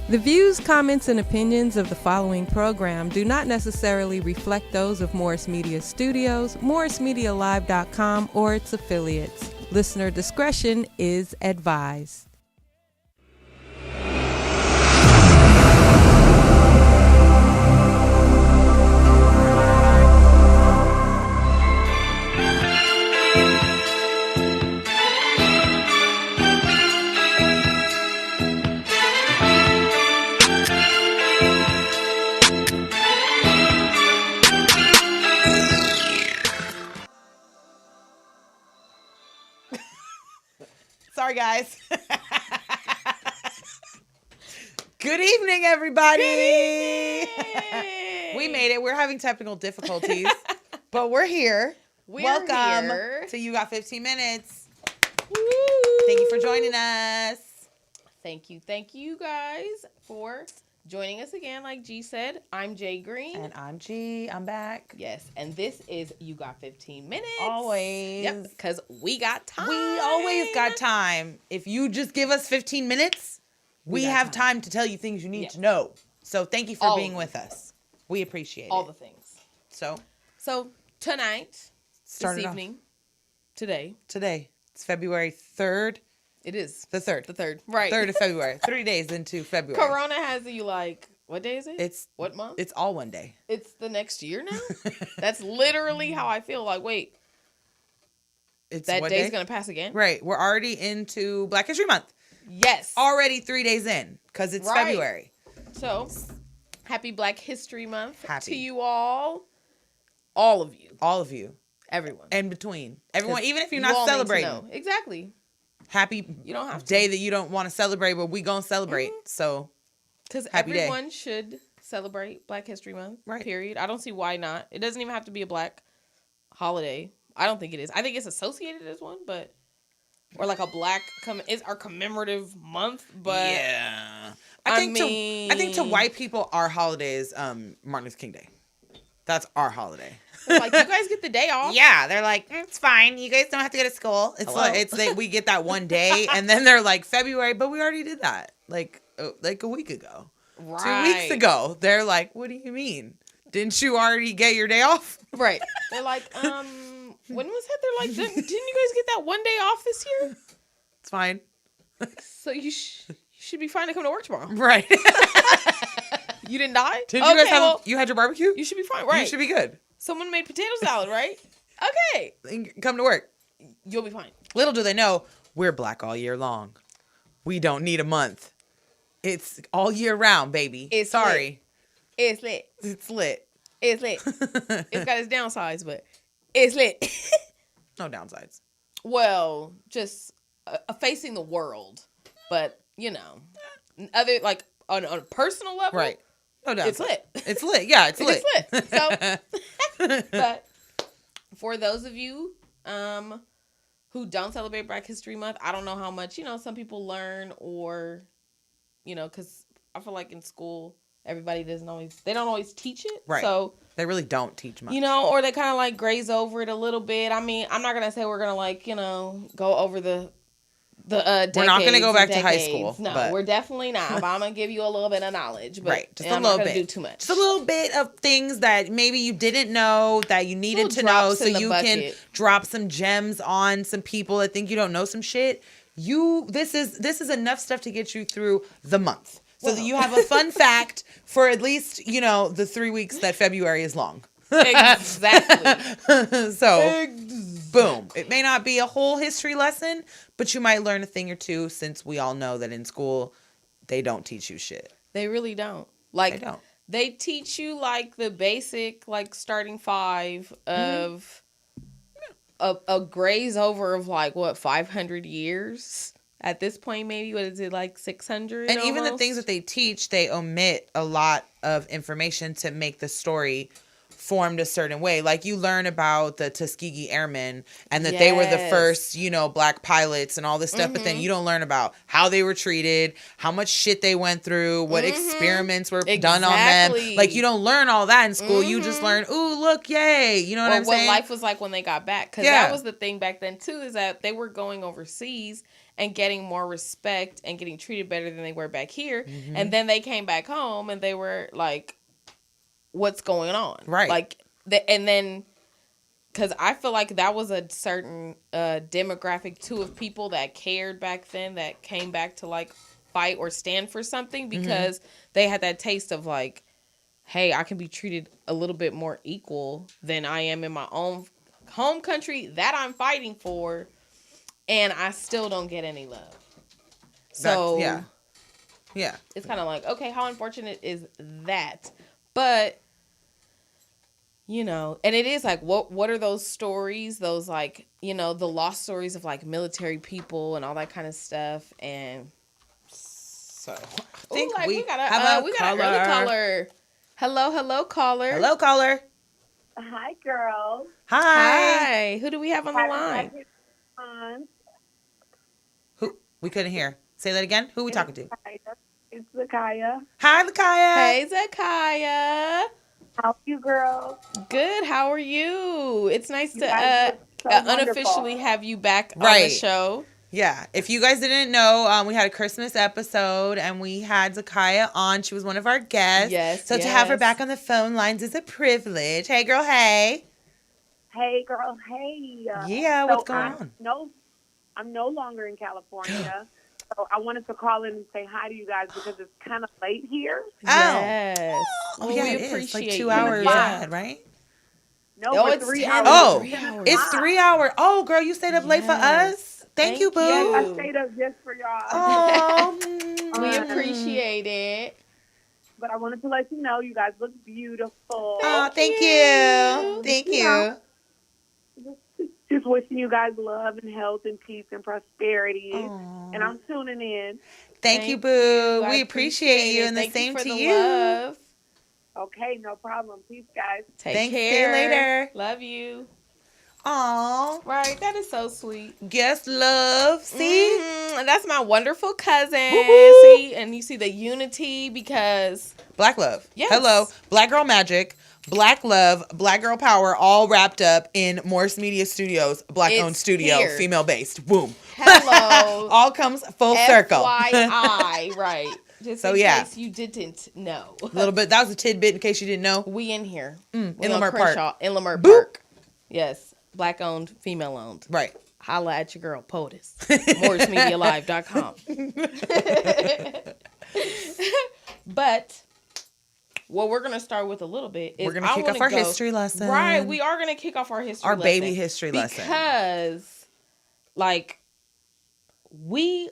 The views, comments, and opinions of the following program do not necessarily reflect those of Morris Media Studios, MorrisMediaLive.com, or its affiliates. Listener discretion is advised. Sorry, guys. Good evening, everybody. Good evening. We made it. We're having technical difficulties, but we're here. Welcome to You Got 15 Minutes. Woo. Thank you for joining us. Thank you guys for joining us again. Like G said, I'm Jay Green. And I'm G. I'm back. Yes, and this is You Got 15 Minutes. Always. Yep, because we got time. We always got time. If you just give us 15 minutes, we have time to tell you things you need to know. So thank you for being with us. We appreciate all it. the things. So tonight, this evening, today, it's February 3rd. it is The 3rd. the 3rd. Right. 3rd of February. 3 days into February. Corona has you like, what day is it? It's what month? It's all one day. It's the next year now? That's literally how I feel. Like, wait, It's that what day's day? going to pass again? Right. We're already into Black History Month. Yes. Already 3 days in because it's Right. February. So, happy Black History Month Happy. to you all. All of you. All of you. Everyone. In between. Everyone, even if you're You not all need to celebrating. know. Exactly. Happy You don't have to. day that you don't want to celebrate, but we going to celebrate. So, Because Happy day. everyone should celebrate Black History Month. Right. Period. I don't see why not. It doesn't even have to be a black holiday. I don't think it is. I think it's associated as one, but... Or like a black... It's our commemorative month, but... yeah. I think to white people, our holiday is Martin Luther King Day. That's our holiday. It's like, you guys get the day off. Yeah, they're like, it's fine. You guys don't have to go to school. It's Hello? like we get that one day, and then they're like February, but we already did that like a week ago, Right. 2 weeks ago. They're like, what do you mean? Didn't you already get your day off? Right. They're like, when was that? They're like, didn't you guys get that one day off this year? It's fine, So you should be fine to come to work tomorrow. right? You didn't die? Did you guys have you had your barbecue? You should be fine, right? You should be good. Someone made potato salad, right? Okay. Come to work. You'll be fine. Little do they know, we're black all year long. We don't need a month. It's all year round, baby. It's Sorry. It's lit. It's lit. It's lit. It's got its downsides, but it's lit. No downsides. Well, just facing the world, but other like on a personal level, Right. No downsides. It's lit. It's lit. Yeah, it's lit. It's lit. So, but for those of you who don't celebrate Black History Month, I don't know how much some people learn, or because I feel like in school everybody don't always teach it, Right. So They really don't teach much. or they kind of like graze over it a little bit. I mean, I'm not gonna say we're gonna go over the decades. We're not going to go back to high decades. school. No, but we're definitely not. But I'm gonna give you a little bit of knowledge, but right, just a I'm little not gonna bit. do too much. Just a little bit of things that maybe you didn't know that you needed to Little know, drops so in the you can bucket. drop some gems on some people that think you don't know some shit. This is enough stuff to get you through the month, so that you have a fun fact for at least the 3 weeks that February is long. Exactly. So, boom. It may not be a whole history lesson, but you might learn a thing or two, since we all know that in school, they don't teach you shit. They really don't. Like, They don't. They teach you like the basic, like starting five of a graze over of like what 500 years at this point. Maybe what is it, like 600? And even the almost? things that they teach, they omit a lot of information to make the story formed a certain way. Like you learn about the Tuskegee Airmen and that they were the first, you know, black pilots and all this stuff, but then you don't learn about how they were treated, how much shit they went through, what experiments were done on them. Like you don't learn all that in school. You just learn, ooh, look, yay. You know what I'm saying? What life was like when they got back. Because that was the thing back then too, is that they were going overseas and getting more respect and getting treated better than they were back here. And then they came back home and they were like, what's going on? Right. Like, and then, because I feel like that was a certain demographic too of people that cared back then, that came back to like fight or stand for something, because they had that taste of like, hey, I can be treated a little bit more equal than I am in my own home country that I'm fighting for, and I still don't get any love. So yeah, it's kind of like, okay, how unfortunate is that? But you know, and it is like, what are those stories? Those like, you know, the lost stories of like military people and all that kind of stuff. And so I think we got an early caller. Hello, caller. Hello, caller. Hi, girls. Hi. Who do we have on the line? Who? We couldn't hear. Say that again. Who are we talking to? It's Zakaya. Hi, Zakaya. Hey, Zakaya. How are you, girls? Good. How are you? It's nice to so unofficially have you back on the show. Yeah. If you guys didn't know, we had a Christmas episode and we had Zakaya on. She was one of our guests. Yes. So to have her back on the phone lines is a privilege. Hey, girl. Hey. Hey, girl. Hey. Yeah. What's going on? I'm no longer in California. So I wanted to call in and say hi to you guys because it's kind of late here. Yes. Oh, yeah, it is. Like 2 hours ahead, right? No, it's 3 hours. Oh, it's 3 hours. Oh, girl, you stayed up late for us? Thank you, boo. Yes, I stayed up just for y'all. Oh, we appreciate it. But I wanted to let you know you guys look beautiful. Oh, thank you. Thank you. Just wishing you guys love and health and peace and prosperity. Aww. And I'm tuning in. Thank you, boo. We appreciate you, and the same to you. Love. Okay, no problem. Peace, guys. Take care. See you later. Love you. Aw. Right, that is so sweet. Guess love. See? That's my wonderful cousin. Woo-hoo. See? And you see the unity because... Black love. Yes. Hello. Black girl magic. Black love, black girl power, all wrapped up in Morris Media Studios, black-owned studio, here. female-based. Boom. Hello. All comes full circle. FYI, right. Just so, in yeah. case you didn't know. A little bit. That was a tidbit in case you didn't know. We in here. In Lamert Park. In Lamert Boop. Park. Yes. Black-owned, female-owned. Right. Holla at your girl, POTUS. MorrisMediaLive.com. But... what we're going to start with a little bit is... we're going to kick off our history lesson. Right. We are going to kick off our history lesson. Our baby history lesson. Because, like, we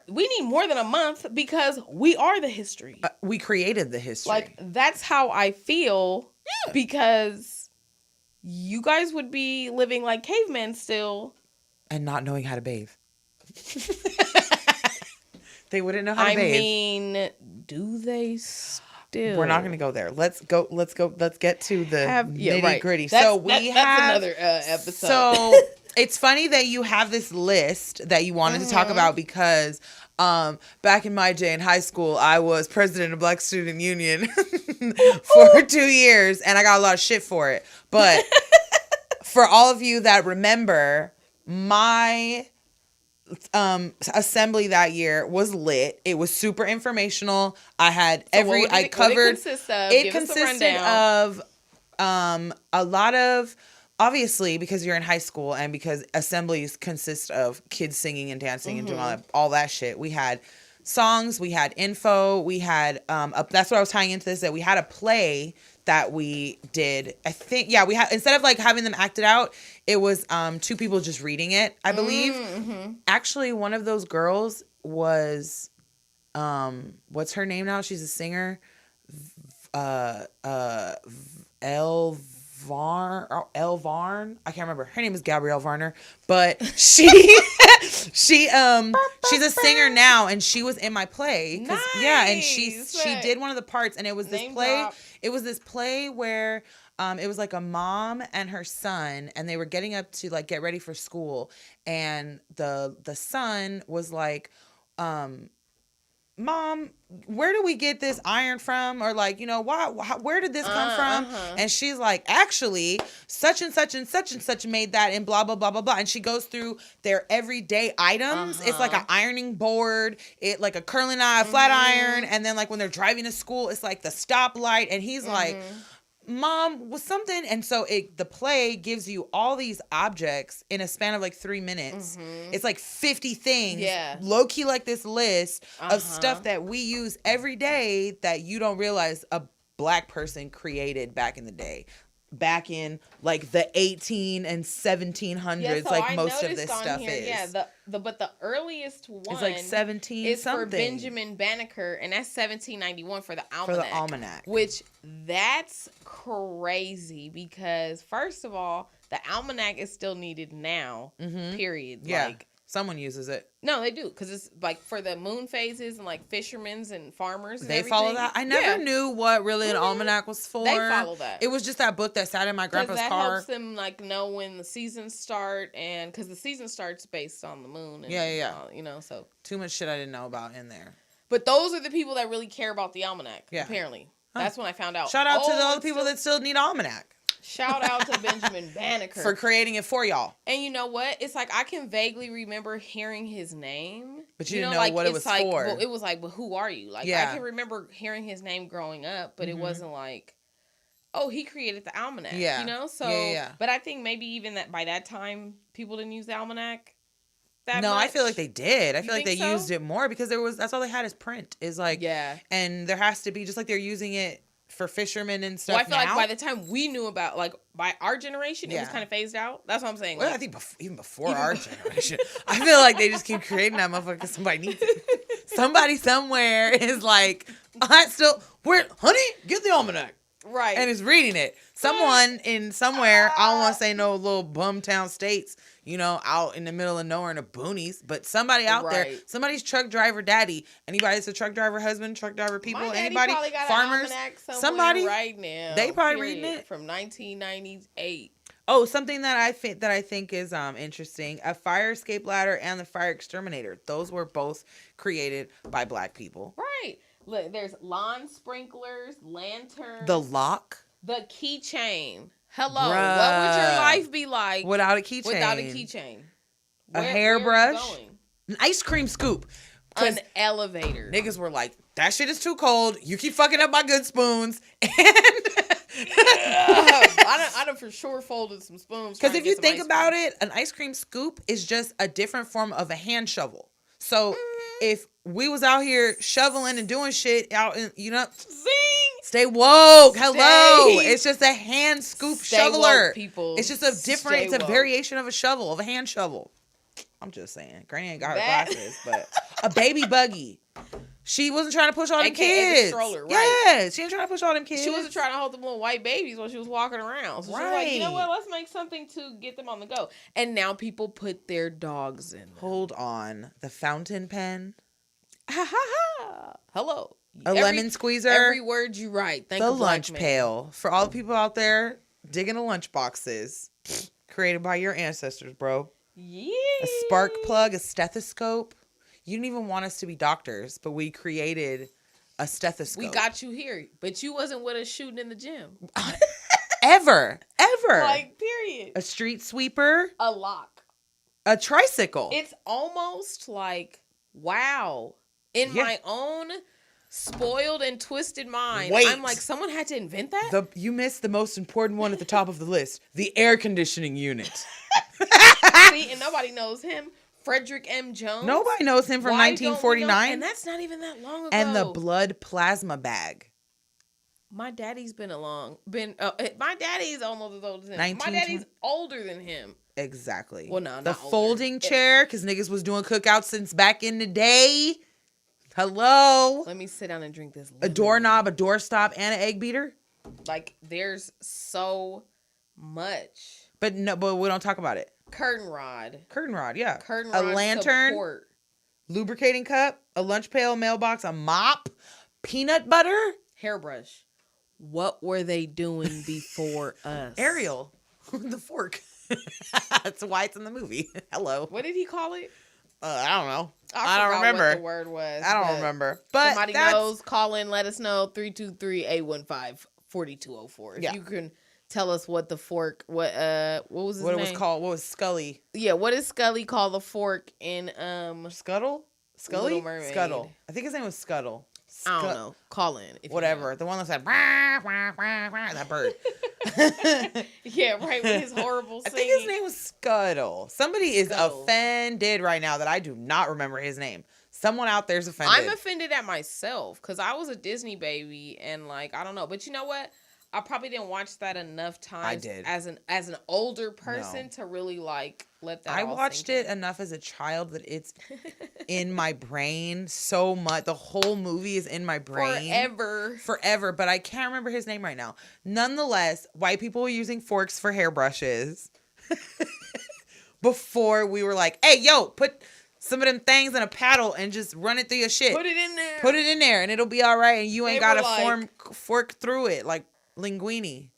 need more than a month because we are the history. We created the history. Like, that's how I feel because you guys would be living like cavemen still. And not knowing how to bathe. They wouldn't know how to bathe. I mean, do they still? We're not going to go there. Let's get to the nitty gritty. That's another episode. So it's funny that you have this list that you wanted to talk about because back in my day in high school, I was president of Black Student Union for 2 years, and I got a lot of shit for it. But for all of you that remember, my assembly that year was lit. It was super informational. I had it consisted of a lot of, obviously, because you're in high school and because assemblies consist of kids singing and dancing and doing all that shit. We had songs, we had info, we had that's what I was tying into this, that we had a play that we did. I think, we had, instead of like having them acted out, it was 2 people just reading it, I believe. Actually, one of those girls was what's her name now? She's a singer. Elle Varn. I can't remember. Her name is Gabrielle Varner, but she's a singer now, and she was in my play. Nice. Yeah, and she did one of the parts, and it was this play. Drop. It was this play where It was like a mom and her son, and they were getting up to like get ready for school, and the son was like, Mom, where do we get this iron from? Or like, where did this come from? And she's like, actually, such and such and such and such made that and blah, blah, blah, blah, blah. And she goes through their everyday items. It's like an ironing board, like a curling iron, flat iron. And then like when they're driving to school, it's like the stoplight. And he's like, Mom, was something. And so the play gives you all these objects in a span of like 3 minutes. It's like 50 things. Yeah. Low key like this list of stuff that we use every day that you don't realize a Black person created back in the day. Back in like the 18 and 1700s, so like I most of noticed this on stuff here, is. Yeah, but the earliest one It's like 17 is something. for Benjamin Banneker, and that's 1791 for the almanac. For the almanac. Which that's crazy because first of all, the almanac is still needed now. Period. Yeah. Like someone uses it. no, they do because it's like for the moon phases and like fishermen's and farmers. And They follow that. I never knew what really an almanac was for. They follow that. It was just that book that sat in my grandpa's that car. helps them like know when the seasons start, and because the season starts based on the moon. And, Yeah. So. Too much shit I didn't know about in there. But those are the people that really care about the almanac. Yeah. Apparently, that's when I found out. Shout out to the other it's people that still need almanac Shout out to Benjamin Banneker for creating it for y'all. And you know what? It's like I can vaguely remember hearing his name, but you didn't know what it was like, for. Well, it was like, but who are you? Like I can remember hearing his name growing up, but it wasn't like, oh, he created the almanac. Yeah. So but I think maybe even that by that time people didn't use the almanac. No, much. I feel like they did. I feel like they so? used it more because that's all they had is print. Is like and there has to be just like they're using it for fishermen and stuff. Well, I feel now. like by the time we knew about like by our generation, it was kind of phased out. That's what I'm saying. Well, like, I think even before our generation, I feel like they just keep creating that motherfucker because somebody needs it. Somebody somewhere is like, honey, get the almanac. Right. And is reading it. Someone in somewhere, I don't want to say no little bum town states, out in the middle of nowhere in the boonies, but somebody out there, somebody's truck driver daddy. Anybody that's a truck driver husband, truck driver people, my daddy anybody, probably got farmers, an almanac somebody right now. They probably reading it from 1998. Oh, something that I think is interesting: a fire escape ladder and the fire exterminator. Those were both created by Black people. Right. Look, there's lawn sprinklers, lanterns, the lock, the keychain. Hello, Bruh. what would your life be like without a keychain? Without a keychain, a hairbrush, an ice cream scoop, an elevator. Niggas were like, that shit is too cold. You keep fucking up my good spoons. And I done for sure folded some spoons. Because if you think about it, an ice cream scoop is just a different form of a hand shovel. So if we was out here shoveling and doing shit out in, stay woke. Hello. It's just a hand scoop shoveler. Woke, people. It's just it's a variation of a shovel, of a hand shovel. I'm just saying. Granny ain't got her glasses, but a baby buggy. She wasn't trying to push all them kids. The stroller, right? Yeah, she ain't trying to push all them kids. She wasn't trying to hold them little white babies while she was walking around. So she was like, you know what? Let's make something to get them on the go. And now people put their dogs in them. Hold on. The fountain pen. Ha ha ha. Hello. Lemon squeezer. Every word you write. Thank the you, lunch pail. For all the people out there digging the lunch boxes. Created by your ancestors, bro. Yeah. A spark plug, a stethoscope. You didn't even want us to be doctors, but we created a stethoscope. We got you here, but you wasn't with us shooting in the gym. Ever. Like, period. A street sweeper. A lock. A tricycle. It's almost like, wow. In my own spoiled and twisted mind, I'm like, someone had to invent that? You missed the most important one at the top of the list. The air conditioning unit. See, and nobody knows him. Frederick M. Jones. Nobody knows him from 1949. And that's not even that long ago. And the blood plasma bag. My daddy's my daddy's almost as old as him. My daddy's older than him. Exactly. Well, no, the folding chair, because niggas was doing cookouts since back in the day. Hello. Let me sit down and drink this. A doorknob, a doorstop, and an egg beater. Like, there's so much. But we don't talk about it. Curtain rod, yeah. Curtain rod. A lantern. Support. Lubricating cup. A lunch pail, mailbox, a mop. Peanut butter. Hairbrush. What were they doing before us? Ariel, the fork. That's why it's in the movie. Hello. What did he call it? I don't know. I don't forgot remember. what the word was. I don't but remember. But somebody knows, call in, let us know, 323-815-4204. If Yeah. you can tell us what the fork, what was his what name? it was called. What was Scully? Yeah, what does Scully call the fork in Scuttle? Scully? Little Mermaid. Scuttle. I think his name was Scuttle. I don't know. Call in. If Whatever. The one that said, wah, wah, wah, wah, that bird. You know. Yeah, right, with his horrible I singing. think his name was Scuttle. Somebody is Scuttle. offended right now that I do not remember his name. Someone out there's offended. I'm offended at myself because I was a Disney baby and like I don't know, but you know what? I probably didn't watch that enough times. did. As an older person to really like let that. I all watched sink it enough as a child that it's in my brain so much. The whole movie is in my in. brain. Forever, but I can't remember his name right now. Nonetheless, white people were using forks for hairbrushes before we were like, hey, yo, put some of them things in a paddle and just run it through your shit. Put it in there. Put it in there and it'll be all right. And you ain't They got were to like- fork through it like linguine.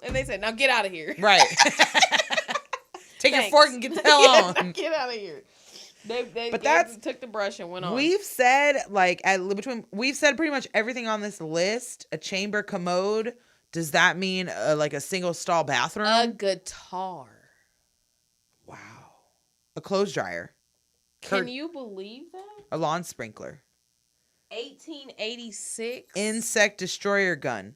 And they said, "Now get out of here." Right. Take your Thanks. fork and get the hell Yeah, on. get out of here. They But that's- took the brush and went on. We've said we've said pretty much everything on this list. A chamber commode. Does that mean like a single stall bathroom? a guitar. Wow. A clothes dryer. Can you believe that? A lawn sprinkler. 1886. Insect destroyer gun.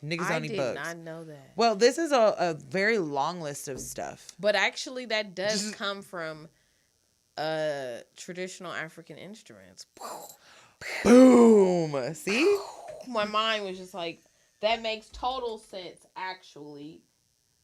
Niggas I only did bugs. not know that. Well, this is a very long list of stuff. But actually, that does come from traditional African instruments. Boom. See? My mind was just like, that makes total sense, actually.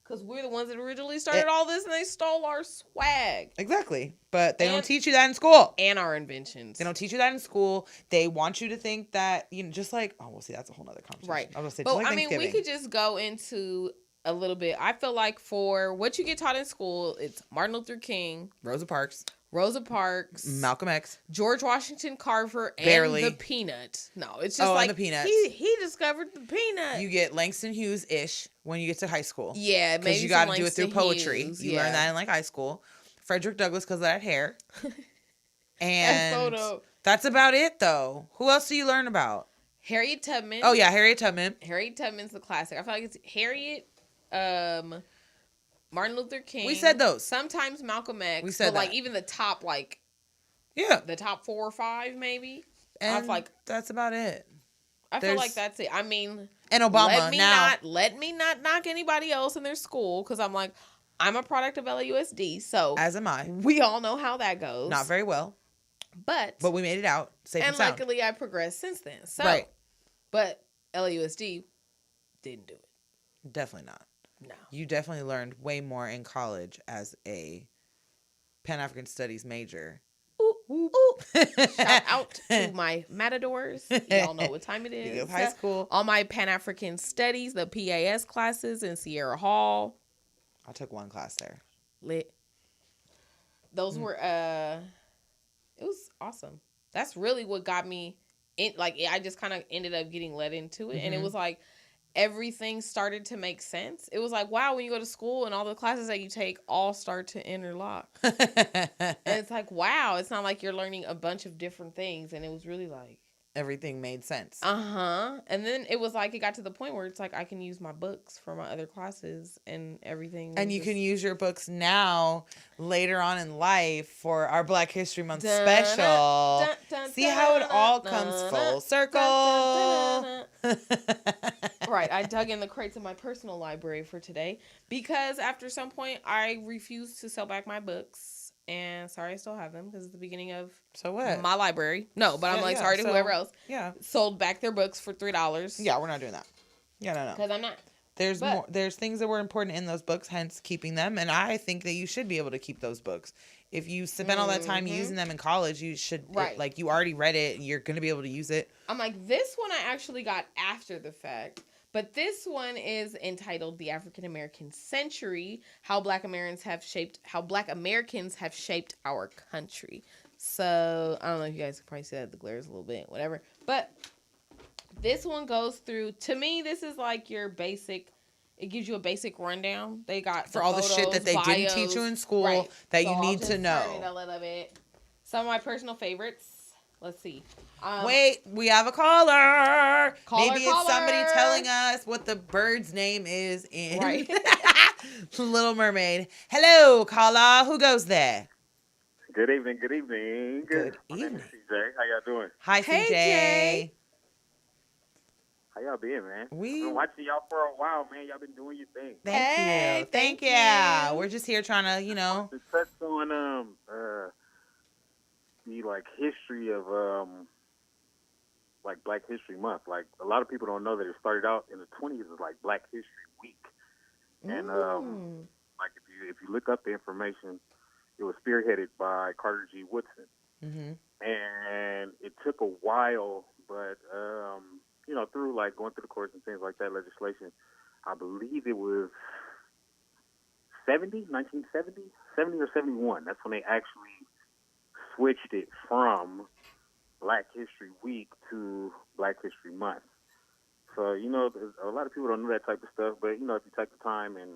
Because we're the ones that originally started all this and they stole our swag Exactly. But they don't And- teach you that in school. and our inventions. They don't teach you that in school. They want you to think that, just like, oh, well, see, that's a whole nother conversation. Right. I was going to say, But just like I mean, we Thanksgiving. could just go into a little bit. I feel like for what you get taught in school, it's Martin Luther King, Rosa Parks, Rosa Parks, Malcolm X. George Washington Carver, and Barely. the peanut. No, it's just Oh, and like the peanuts. he discovered the peanut. You get Langston Hughes-ish when you get to high school. Yeah, maybe Because you got to some do it through Langston poetry. Hughes, You yeah. learn that in like high school. Frederick Douglass because of that hair. That And photo. that's about it, though. Who else do you learn about? Harriet Tubman. Oh, yeah, Harriet Tubman. Harriet Tubman's the classic. I feel like it's Harriet, Martin Luther King. We said those. Sometimes Malcolm X. We said but like that. even the top, like Yeah. the top 4 or 5, maybe. And like that's about it. I feel there's- like that's it. I mean, And Obama let me not knock anybody else in their school because I'm like, I'm a product of LAUSD, so as am I. we all know how that goes. Not very well, but but we made it out safe and and sound. luckily I progressed since then. So, Right. But LAUSD didn't do it. Definitely not. No. You definitely learned way more in college as a Pan-African Studies major. Ooh. Shout out to my matadors. Y'all know what time it Speaking is. of high school. All my Pan-African studies, the PAS classes in Sierra Hall. I took one class there. Lit. Those were it was awesome. That's really what got me in, like I just kind of ended up getting led into it and it was like everything started to make sense. It was like, wow, when you go to school and all the classes that you take all start to interlock. And it's like, wow, it's not like you're learning a bunch of different things. And it was really like, Everything made sense. and then it was like, it got to the point where it's like, I can use my books for my other classes and everything. And was you just- can use your books now, later on in life, for our Black History Month Dun, special. dun, dun, See how it dun, all dun, comes dun, full dun, circle. dun, dun, dun. Right, I dug in the crates of my personal library for today because after some point I refused to sell back my books. And sorry, I still have them because it's the beginning of So what? my library. No, but I'm Yeah, like, yeah, sorry to so- whoever else Yeah. sold back their books for $3. Yeah, we're not doing that. Yeah, no. Because I'm not. There's But- more. There's things that were important in those books, hence keeping them. And I think that you should be able to keep those books. If you spent all that time using them in college, you should. Right. Like you already read it, and you're gonna be able to use it. I'm like, this one I actually got after the fact. But this one is entitled "The African American Century: How Black Americans Have Shaped Our Country." So I don't know if you guys can probably see that the glare is a little bit, whatever. But this one goes through, to me, this is like your basic, it gives you a basic rundown. They got For all the shit that they didn't teach you in school that you need to know. Turn it a little bit. Some of my personal favorites. Let's see. Wait, we have a caller. Maybe it's caller. somebody telling us what the bird's name is in Right. Little Mermaid. Hello, caller. Who goes there? Good evening. Good evening. Good My name evening. is CJ. How y'all doing? Hi, Hey, CJ. Jay. How y'all been, man? We- I've been watching y'all for a while, man. Y'all been doing your thing. Thank Hey, you. thank you. you. We're just here trying to, To touch on the like history of like Black History Month. Like a lot of people don't know that it started out in the 20s as like Black History Week, and like if you look up the information, it was spearheaded by Carter G. Woodson. Mm-hmm. And it took a while, but through like going through the courts and things like that, legislation, I believe it was 1970 or 71. That's when they actually switched it from Black History Week to Black History Month. So, a lot of people don't know that type of stuff, but, if you take the time and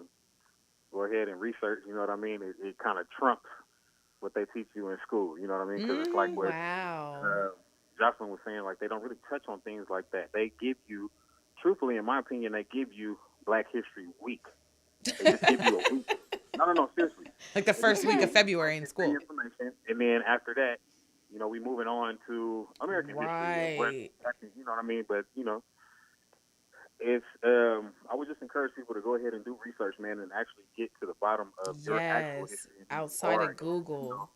go ahead and research, you know what I mean, it kind of trumps what they teach you in school, you know what I mean? Because it's like what Jocelyn was saying, like, they don't really touch on things like that. They give you, truthfully, in my opinion, they give you Black History Week. They just give you a week. No, seriously. Like the first week of February in school. Information, and then after that, we moving on to American history. Right. You know what I mean? But, it's, I would just encourage people to go ahead and do research, man, and actually get to the bottom of your actual history. Outside of Google.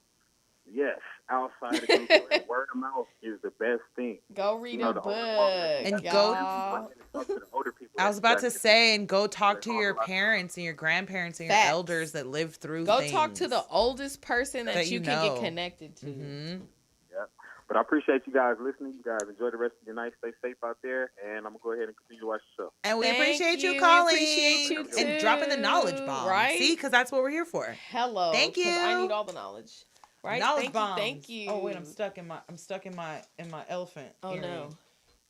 Yes, outside of Google. And word of mouth is the best thing. Go read a book. And y'all. Talk to the older people. I was about to say, and go talk to your parents and your grandparents and your Facts. elders that lived through Go things. talk to the oldest person that you can know. get connected to. Mm-hmm. Yeah. But I appreciate you guys listening. You guys enjoy the rest of your night. Stay safe out there. And I'm going to go ahead and continue to watch the show. And we Thank appreciate you you. calling. We appreciate you and too, dropping the knowledge bomb. right? See, because that's what we're here for. Hello. Thank 'cause you. I need all the knowledge. Right? Knowledge bombs. Thank you. Oh wait, I'm stuck in my elephant. Oh earring. no.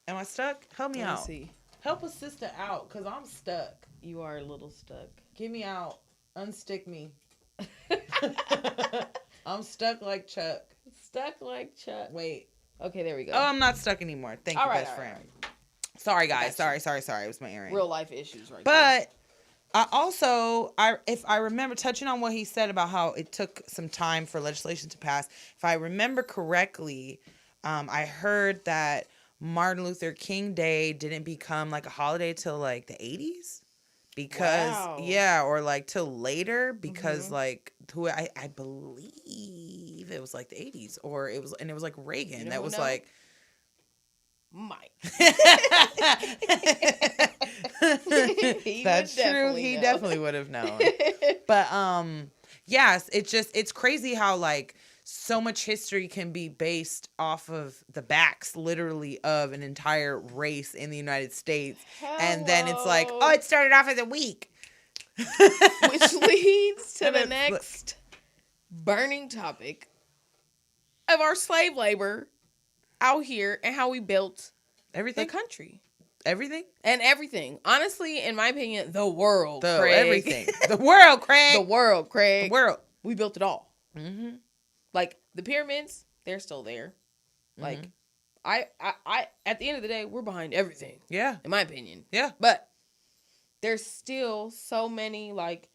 Am I stuck? Help me Let me out. see. Help a sister out, cause I'm stuck. You are a little stuck. Get me out. Unstick me. I'm stuck like Chuck. Stuck like Chuck. Wait. Okay, there we go. Oh, I'm not stuck anymore. Thank you, best friend. Right. Sorry, guys. Gotcha. Sorry. It was my earring. Real life issues right there. But if I remember, touching on what he said about how it took some time for legislation to pass, if I remember correctly, I heard that Martin Luther King Day didn't become like a holiday till like the 80s. Because, Wow. or like till later, because like, I believe it was like the 80s, or it was like Reagan that was like, Mike. That's true. He definitely would have known. But yes, it's crazy how like so much history can be based off of the backs literally of an entire race in the United States. And then it's like, oh, it started off as a week. Which leads to And the it's next burning topic of our slave labor out here and how we built Everything. the country. Everything? And everything. Honestly, in my opinion, the world, Craig. Everything. The world, Craig. The world, Craig. The world. We built it all. Mm-hmm. Like, the pyramids, they're still there. Like, I at the end of the day, we're behind everything. Yeah. In my opinion. Yeah. But there's still so many, like,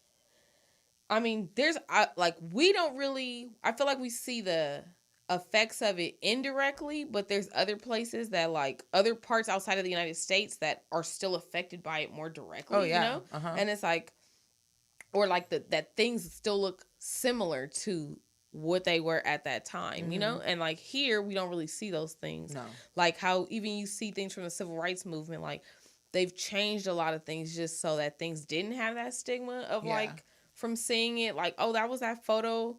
I mean, we don't really, I feel like we see the effects of it indirectly, but there's other places that, like, other parts outside of the United States that are still affected by it more directly, you know? And it's like, or like that things still look similar to what they were at that time, you know? And like here, we don't really see those things. No. Like how even you see things from the civil rights movement, like they've changed a lot of things just so that things didn't have that stigma of like from seeing it like, oh, that was that photo,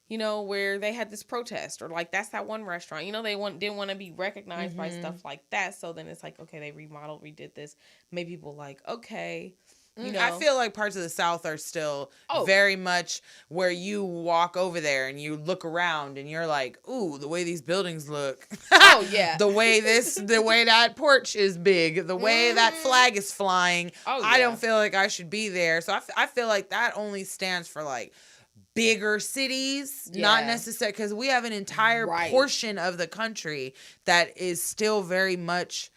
you know, where they had this protest, or like that's that one restaurant, you know, they didn't want to be recognized by stuff like that. So then it's like, okay, they remodeled, redid this, made people like, okay, You know, I feel like parts of the South are still very much where you walk over there and you look around and you're like, ooh, the way these buildings look. Oh, yeah. the way that porch is big, the way that flag is flying. Oh, I yeah. don't feel like I should be there. So I feel like that only stands for like bigger cities, not necessarily, because we have an entire portion of the country that is still very much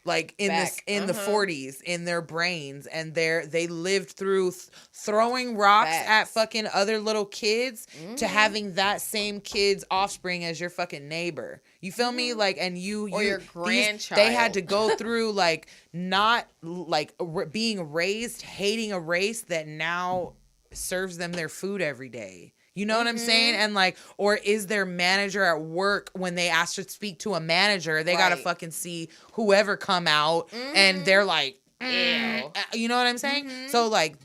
like in the 40s in their brains, and they lived through throwing rocks at fucking other little kids to having that same kid's offspring as your fucking neighbor. You feel me? Like, and or your grandchild. They had to go through like not like being raised hating a race that now serves them their food every day. You know what I'm saying? And like, or is their manager at work when they ask to speak to a manager, they gotta fucking see whoever come out and they're like, you know what I'm saying? So like,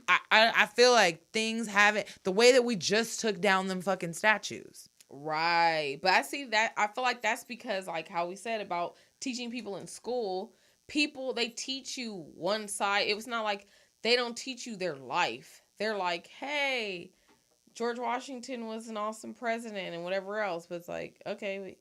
I feel like things haven't, the way that we just took down them fucking statues. Right. But I see that, I feel like that's because like how we said about teaching people in school, they teach you one side. It was not like they don't teach you their life. They're like, hey, George Washington was an awesome president and whatever else, but it's like, okay,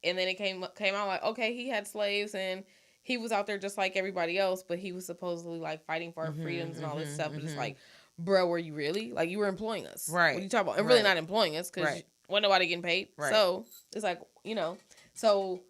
and then it came out like, okay, he had slaves and he was out there just like everybody else, but he was supposedly like fighting for our freedoms and all this stuff. But it's like, bro, were you really? Like, you were employing us, right? What are you talking about? And really not employing us because wasn't nobody getting paid, right? So it's like, you know, so.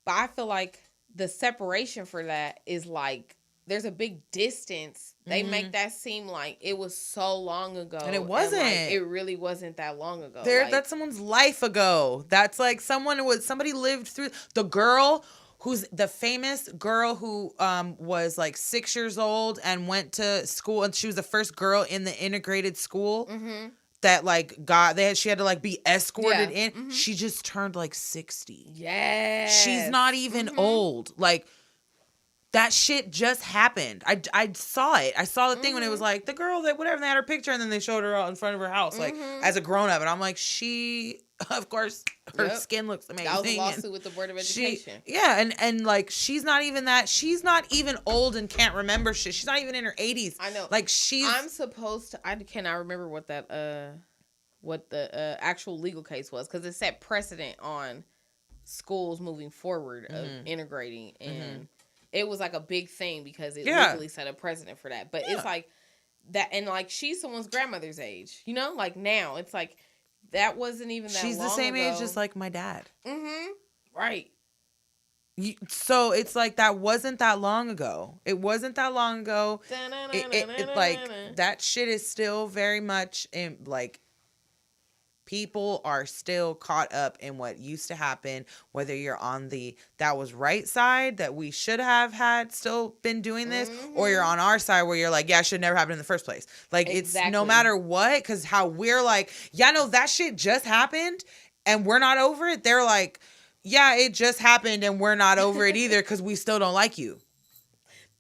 But I feel like the separation for that is like, there's a big distance. They make that seem like it was so long ago. And it wasn't. And like, it really wasn't that long ago. That's someone's life ago. That's like somebody lived through. The girl who's the famous girl who was like 6 years old and went to school, and she was the first girl in the integrated school that like she had to like be escorted in. She just turned like 60. Yeah. She's not even old. Like, that shit just happened. I saw it. I saw the thing when it was like the girl that whatever, they had her picture and then they showed her out in front of her house like as a grown up, and I'm like, she, of course, her skin looks amazing. That was a lawsuit with the Board of Education. And like she's not even old and can't remember shit. She's not even in her 80s. I know. Like I'm supposed to. I cannot remember what that what the actual legal case was, because it set precedent on schools moving forward of integrating, and it was like a big thing because it legally set a precedent for that. But it's like that, and like she's someone's grandmother's age, you know, like now it's like that wasn't even that she's long the same ago. age just like my dad. Right. So it's like that wasn't that long ago. It wasn't that long ago. It like that shit is still very much in like. People are still caught up in what used to happen, whether you're on that was right side, that we should have had still been doing this, or you're on our side where you're like, yeah, it should never happen in the first place. Like, it's no matter what, because how we're like, yeah, no, that shit just happened and we're not over it. They're like, yeah, it just happened and we're not over it either because we still don't like you.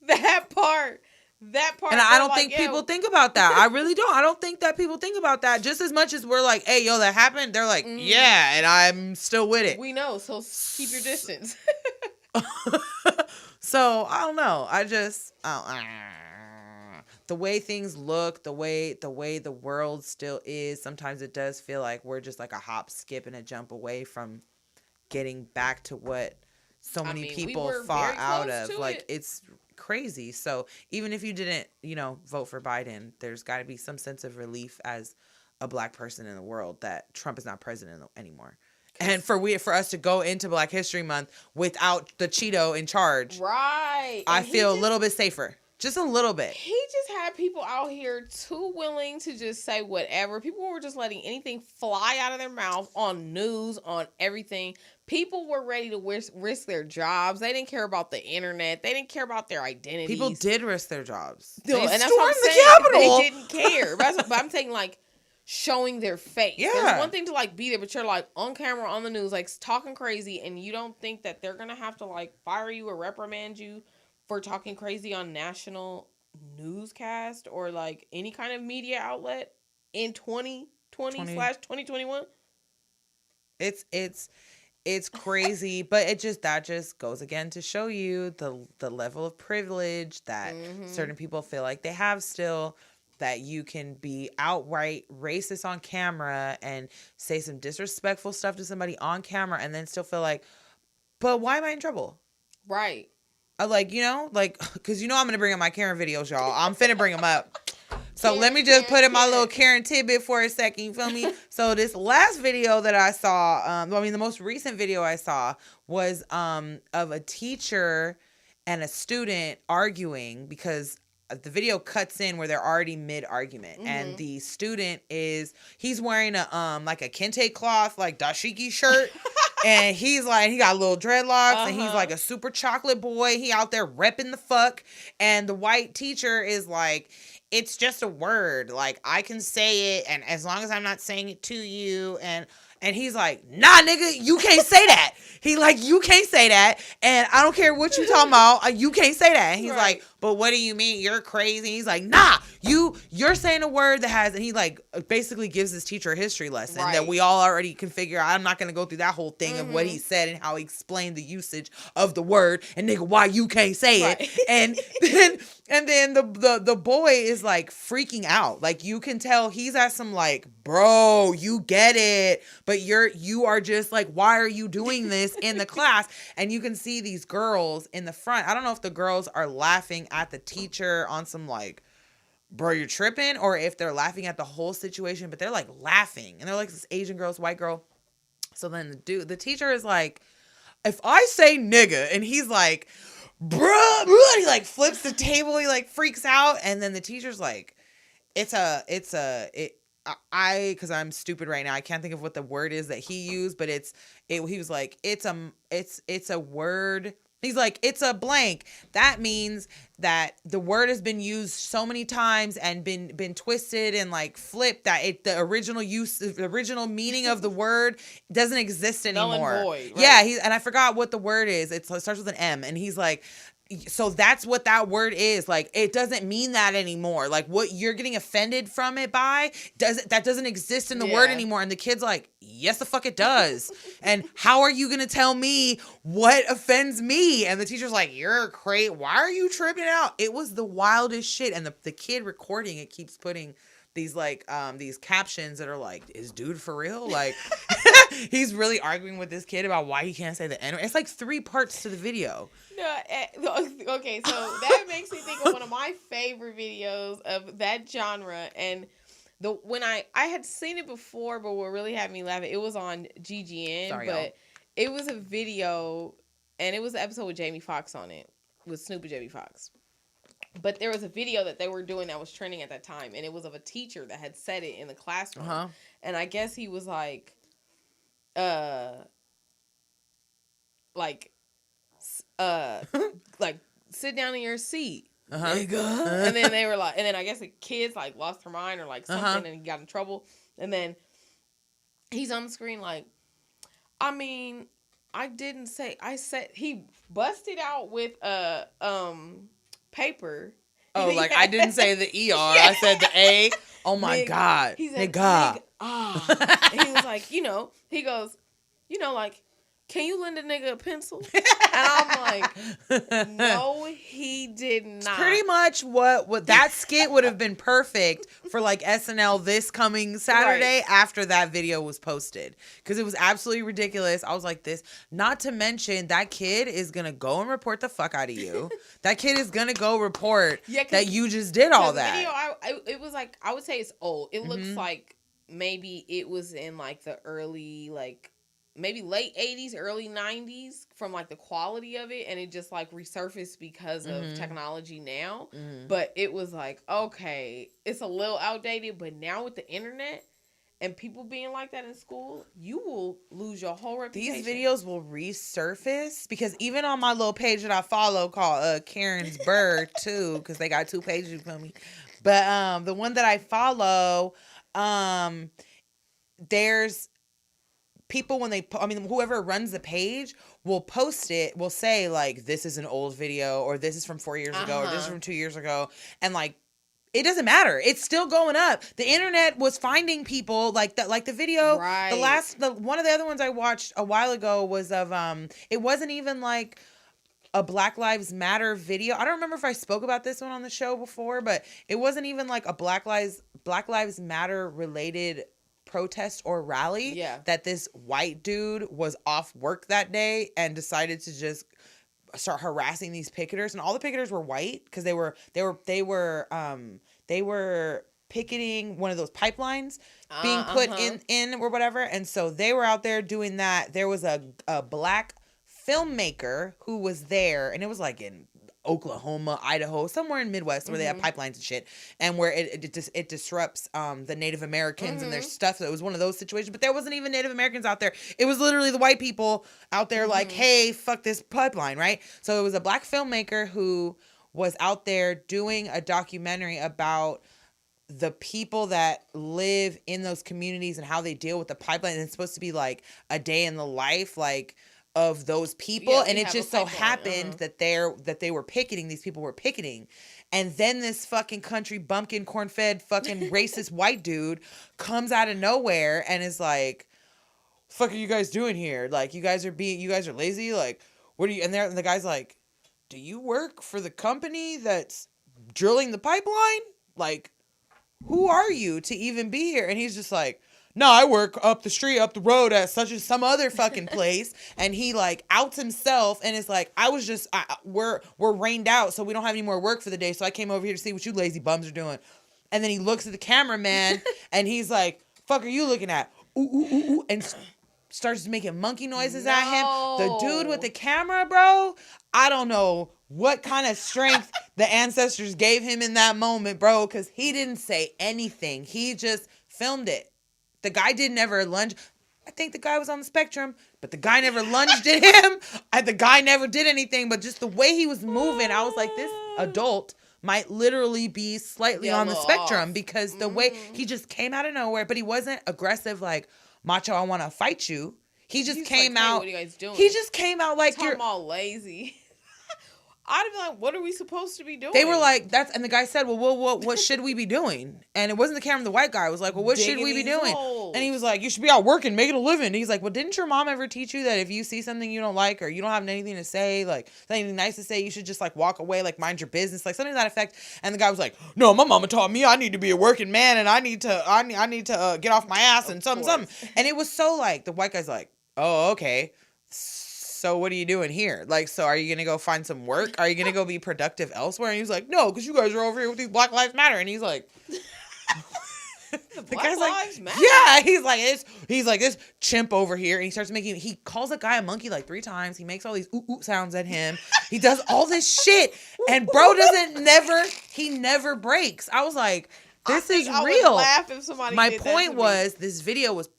That part. And I don't think people think about that. I really don't. I don't think that people think about that just as much as we're like, hey, yo, that happened. They're like, yeah, and I'm still with it. We know, so keep your distance. So I don't know. The way things look, the way the world still is, sometimes it does feel like we're just like a hop, skip, and a jump away from getting back to what so many people fought out of. Like, it's crazy. So even if you didn't, vote for Biden, there's got to be some sense of relief as a black person in the world that Trump is not president anymore. And for us to go into Black History Month without the Cheeto in charge, right? I feel a little bit safer. Just a little bit. He just had people out here too willing to just say whatever. People were just letting anything fly out of their mouth on news, on everything. People were ready to risk their jobs. They didn't care about the internet. They didn't care about their identities. People did risk their jobs. No, they and that's stormed what I'm the saying. Capitol. They didn't care. But I'm saying, like, showing their face. Yeah. There's one thing to, like, be there, but you're, like, on camera, on the news, like, talking crazy, and you don't think that they're going to have to, like, fire you or reprimand you for talking crazy on national newscast or, like, any kind of media outlet in 2020/2021? It's crazy, but that just goes again to show you the level of privilege that certain people feel like they have still, that you can be outright racist on camera and say some disrespectful stuff to somebody on camera and then still feel like, but why am I in trouble? Right. I like, because I'm going to bring up my Karen videos, y'all. I'm finna bring them up. So let me just put in my little Karen tidbit for a second. You feel me? So this last video that I saw, the most recent video I saw was of a teacher and a student arguing, because the video cuts in where they're already mid-argument. And the student he's wearing a kente cloth, like dashiki shirt. And he's like, he got little dreadlocks and he's like a super chocolate boy. He out there repping the fuck. And the white teacher is like, it's just a word. Like, I can say it, and as long as I'm not saying it to you. And he's like, nah, nigga, you can't say that. He like, you can't say that. And I don't care what you talking about. You can't say that. And he's like, but what do you mean? You're crazy. He's like, nah, you're saying a word that has, and he like basically gives his teacher a history lesson that we all already can figure out. I'm not going to go through that whole thing of what he said and how he explained the usage of the word and nigga, why you can't say it. And then the boy is like freaking out. Like, you can tell he's at some like, bro, you get it. But you are just like, why are you doing this in the class? And you can see these girls in the front. I don't know if the girls are laughing at the teacher on some like, bro, you're tripping, or if they're laughing at the whole situation, but they're like laughing. And they're like this Asian girl, this white girl. So then the teacher is like, if I say nigga, and he's like, bruh, he like flips the table, he like freaks out. And then the teacher's like, because I'm stupid right now, I can't think of what the word is that he used, but he was like, it's a word. He's like, it's a blank. That means that the word has been used so many times and been twisted and like flipped that the original meaning of the word doesn't exist anymore. Null and void, right? Yeah, and I forgot what the word is. It starts with an M, and he's like, so that's what that word is. Like, it doesn't mean that anymore. Like, what you're getting offended from it by doesn't exist in the word anymore. And the kid's like, yes, the fuck it does. And how are you gonna tell me what offends me? And the teacher's like, you're crazy. Why are you tripping out? It was the wildest shit. And the kid recording it keeps putting these like these captions that are like, is dude for real? Like, he's really arguing with this kid about why he can't say the N-word. It's like 3 parts to the video. No, okay, so that makes me think of one of my favorite videos of that genre. And when I had seen it before, but what really had me laughing, it was on GGN. Sorry, but y'all. It was a video, and it was an episode with Jamie Foxx on it, with Snoop and Jamie Foxx. But there was a video that they were doing that was trending at that time, and it was of a teacher that had said it in the classroom. And I guess he was like, like sit down in your seat. And then they were like, and then I guess the kids like lost their mind or like something, and he got in trouble. And then he's on the screen like, I mean, I said he busted out with paper. Oh, like I didn't say the ER. I said the A. Oh my God. He's like, nigga. And he was like, he goes, like, can you lend a nigga a pencil? And I'm like, no, he did not. Pretty much what that skit would have been perfect for like SNL this coming Saturday after that video was posted. Because it was absolutely ridiculous. I was like, this, not to mention that kid is going to go and report the fuck out of you. That kid is going to go report that you just did all that. The video, it was like, I would say it's old. It looks like maybe it was in like the early, like, maybe late 80s, early 90s from like the quality of it, and it just like resurfaced because of technology now. But it was like, okay, it's a little outdated, but now with the internet and people being like that in school, you will lose your whole reputation. These videos will resurface because even on my little page that I follow called Karen's Bird too, because they got 2 pages, you feel me? But the one that I follow, there's people when whoever runs the page will post it, will say like, this is an old video, or this is from 4 years ago, or this is from 2 years ago. And like, It doesn't matter. It's still going up. The internet was finding people like that. Like the video, Right. one of the other ones I watched a while ago was of It wasn't even like a Black Lives Matter video. I don't remember if I spoke about this one on the show before, but it wasn't even like a Black Lives Matter related protest or rally. Yeah. That this white dude was off work that day and decided to just start harassing these picketers, and all the picketers were white because they were picketing one of those pipelines being put in or whatever, and so they were out there doing that. There was a black filmmaker who was there, and it was like in Oklahoma, Idaho, somewhere in Midwest where they have pipelines and shit, and where it disrupts the Native Americans and their stuff. So it was one of those situations, but there wasn't even Native Americans out there. It was literally the white people out there like, hey, fuck this pipeline, right? So it was a black filmmaker who was out there doing a documentary about the people that live in those communities and how they deal with the pipeline. And it's supposed to be like a day in the life, like, of those people, Yeah, and we it have just a so pipeline, happened that they were picketing. These people were picketing, and then this fucking country bumpkin, corn-fed, fucking racist white dude comes out of nowhere and is like, "Fuck are you guys doing here? Like, you guys are lazy. Like, what are you?" And the guy's like, "Do you work for the company that's drilling the pipeline? Like, who are you to even be here?" And he's just like, "No, I work up the street, up the road at such as some other fucking place." And he like outs himself and is like, we're rained out, so we don't have any more work for the day. So I came over here to see what you lazy bums are doing. And then he looks at the cameraman and he's like, "Fuck are you looking at?" Ooh, ooh, ooh, ooh, and starts making monkey noises at him. The dude with the camera, bro, I don't know what kind of strength the ancestors gave him in that moment, bro, because he didn't say anything. He just filmed it. The guy didn't ever lunge. I think the guy was on the spectrum, but the guy never lunged at him. The guy never did anything, but just the way he was moving, I was like, this adult might literally be slightly on the spectrum off. Because the way he just came out of nowhere, but he wasn't aggressive like, "Macho, I want to fight you." He just came like, "Hey, out. what are you guys doing?" He just came out like you're all lazy. I'd be like, "What are we supposed to be doing?" They were like, and the guy said, well, what should we be doing? And it wasn't the camera, the white guy was like, "Well, what should we be doing?" Holes. And he was like, "You should be out working, making a living." And he's like, "Well, didn't your mom ever teach you that if you see something you don't like, or you don't have anything to say, like anything nice to say, you should just like walk away, like mind your business, like something to that effect?" And the guy was like, "No, my mama taught me I need to be a working man, and I need to get off my ass and something." And it was so like, the white guy's like, "Oh, okay. So what are you doing here? Like, so are you going to go find some work? Are you going to go be productive elsewhere?" And he was like, "No, because you guys are over here with these Black Lives Matter." And he's like, the Black Lives Matter? Yeah. He's like this chimp over here. And he calls a guy a monkey like 3 times. He makes all these ooh, ooh sounds at him. He does all this shit. And bro he never breaks. I was like, this is I real. Would laugh if somebody My did point that to was, this video was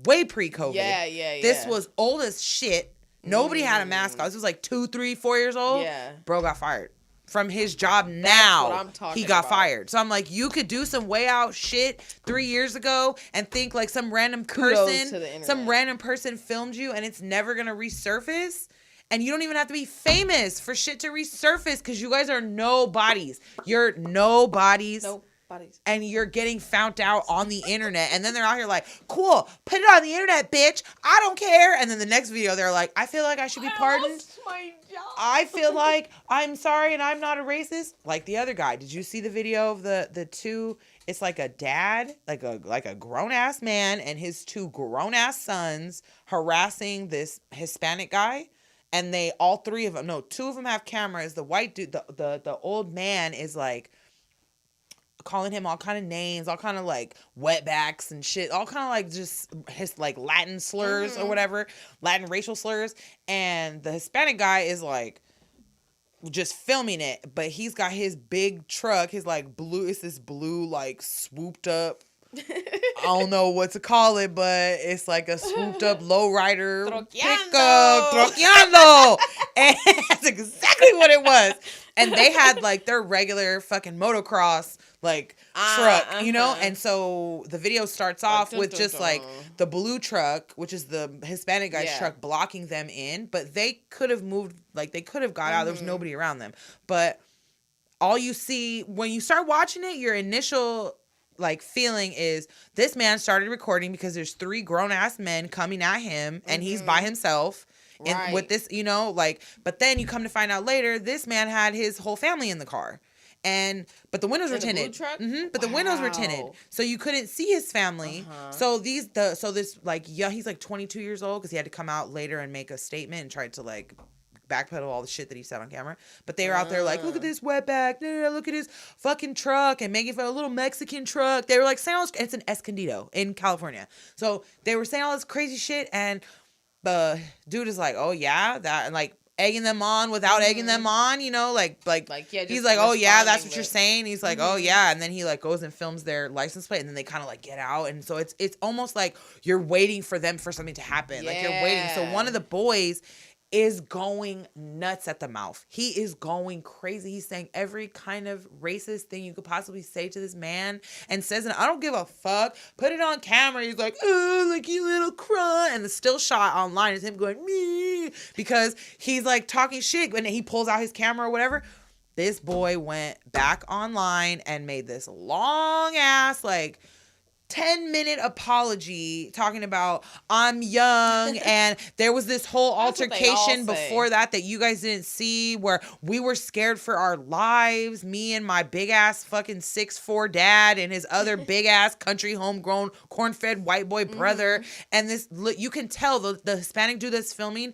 way pre-COVID. Yeah. This was old as shit. Nobody had a mask on. This was like 2, 3, 4 years old. Yeah. Bro got fired from his job now. What I'm talking he got about. fired. So I'm like, you could do some way out shit 3 years ago and think like some random Kudos to the internet. person filmed you and it's never going to resurface. And you don't even have to be famous for shit to resurface because you guys are nobodies. You're nobodies. Nope. Bodies. And you're getting found out on the internet. And then they're out here like, "Cool, put it on the internet, bitch. I don't care." And then the next video, they're like, "I feel like I should be pardoned. Lost my job. I feel like I'm sorry and I'm not a racist." Like the other guy. Did you see the video of the two? It's like a dad, like a grown-ass man and his 2 grown-ass sons harassing this Hispanic guy. And all 3 of them, no, 2 of them have cameras. The white dude, the old man is like, calling him all kind of names, all kind of like wetbacks and shit, all kind of like just his like Latin slurs or whatever, Latin racial slurs. And the Hispanic guy is like just filming it, but he's got his big truck, his like blue, it's this blue like swooped up, I don't know what to call it, but it's like a swooped up lowrider pickup, troqueando. And that's exactly what it was. And they had like their regular fucking motocross like truck, you know? And so the video starts off with just like the blue truck, which is the Hispanic guy's truck, blocking them in. But they could have moved, like they could have got out. There was nobody around them. But all you see when you start watching it, your initial like feeling is this man started recording because there's 3 grown-ass men coming at him and he's by himself. And with this, you know, like, but then you come to find out later, this man had his whole family in the car. But the windows were tinted. But the windows were tinted, so you couldn't see his family. So this like he's like 22 years old because he had to come out later and make a statement and tried to like backpedal all the shit that he said on camera. But they were out there like, look at this wetback, look at his fucking truck, and making fun of a little Mexican truck. They were like saying all this, it's an Escondido in California. So they were saying all this crazy shit, and the dude is like, oh yeah, that, and like egging them on without egging them on, you know, like yeah, he's like, oh yeah, that's what you're saying. He's like, oh yeah, and then he like goes and films their license plate, and then they kind of like get out, and so it's almost like you're waiting for them for something to happen, like you're waiting. So one of the boys is going nuts at the mouth. He is going crazy. He's saying every kind of racist thing you could possibly say to this man, and says, I don't give a fuck. Put it on camera. He's like, oh, like you little cry. And the still shot online is him going, me, because he's like talking shit. When he pulls out his camera or whatever, this boy went back online and made this long ass, like, 10-minute apology talking about I'm young, and there was this whole altercation before that you guys didn't see where we were scared for our lives, me and my big ass fucking 6'4" dad and his other big ass country homegrown corn-fed white boy brother. And this, you can tell the Hispanic dude that's filming,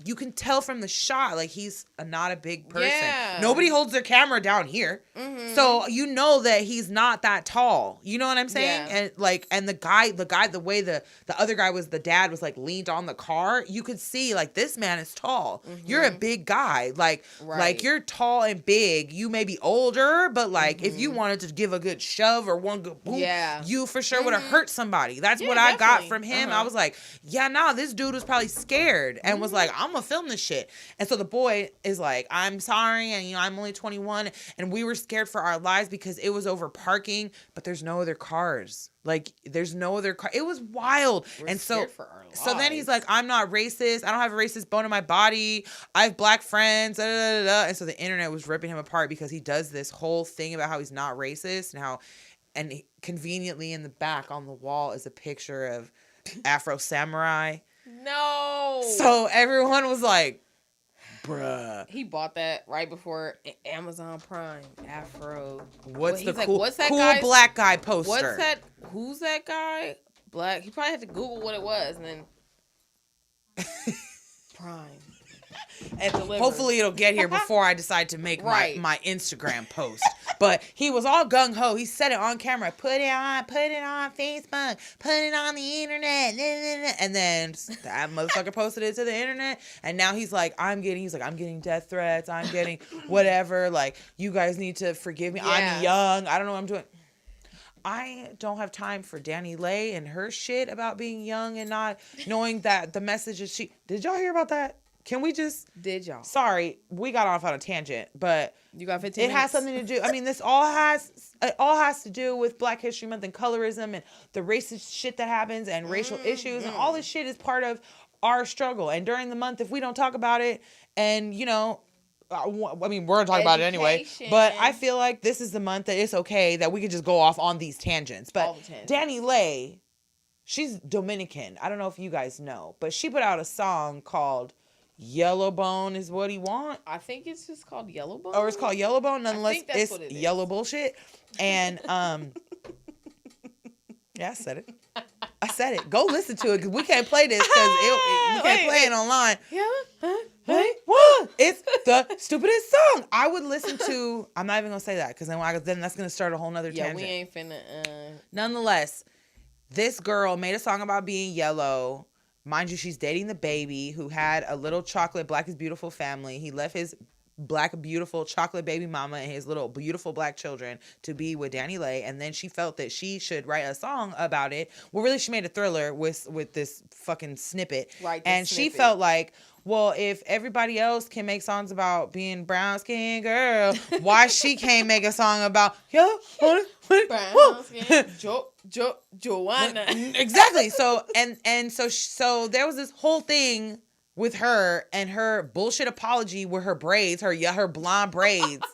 you can tell from the shot, like, he's not a big person. Yeah. Nobody holds their camera down here. So you know that he's not that tall. You know what I'm saying? Yeah. And like, and the guy, the way the other guy was, the dad was like leaned on the car, you could see like, this man is tall. You're a big guy. Like, like you're tall and big. You may be older, but like, if you wanted to give a good shove or one good boom, you for sure would have hurt somebody. That's what I got from him. I was like, yeah, nah, this dude was probably scared and was like, I'm gonna film this shit. And so the boy is like, I'm sorry, and you know, I'm only 21, and we were scared for our lives because it was over parking, but there's no other cars. Like, there's no other car. It was wild. And so then he's like, I'm not racist. I don't have a racist bone in my body. I have black friends. And so the internet was ripping him apart because he does this whole thing about how he's not racist, and conveniently in the back on the wall is a picture of Afro Samurai. No. So everyone was like, bruh. He bought that right before Amazon Prime. Afro. What's the cool black guy poster? What's that? Who's that guy? Black. He probably had to Google what it was, and then Prime. And hopefully it'll get here before I decide to make my Instagram post. But he was all gung-ho. He said it on camera. Put it on Facebook. Put it on the internet. And then that motherfucker posted it to the internet. And now he's like, I'm getting death threats. I'm getting whatever. Like, you guys need to forgive me. Yeah. I'm young. I don't know what I'm doing. I don't have time for DaniLeigh and her shit about being young and not knowing that the message is Did y'all hear about that? Can we just... Did y'all? Sorry, we got off on a tangent, but... You got 15 minutes? It has something to do... I mean, this all has to do with Black History Month and colorism and the racist shit that happens and racial issues, and all this shit is part of our struggle. And during the month, if we don't talk about it, and, you know... I mean, we're going to talk about it anyway, but I feel like this is the month that it's okay that we can just go off on these tangents. But DaniLeigh, she's Dominican. I don't know if you guys know, but she put out a song called... Yellowbone is what he want. I think it's just called Yellowbone. Or it's called Yellowbone, nonetheless it's yellow bullshit. And yeah, I said it. Go listen to it because we can't play this because we can't play it online. What? It's the stupidest song. I would listen to. I'm not even gonna say that because then that's gonna start a whole nother tangent. Yeah, we ain't finna. Nonetheless, this girl made a song about being yellow. Mind you, she's dating the baby who had a little chocolate Black is Beautiful family. He left his Black beautiful chocolate baby mama and his little beautiful Black children to be with DaniLeigh, and then she felt that she should write a song about it. Well, really, she made a thriller with this fucking snippet, she felt like, well, if everybody else can make songs about being brown skin girl, why she can't make a song about brown skin Joanna? Exactly. So so there was this whole thing with her and her bullshit apology with her braids, her blonde braids.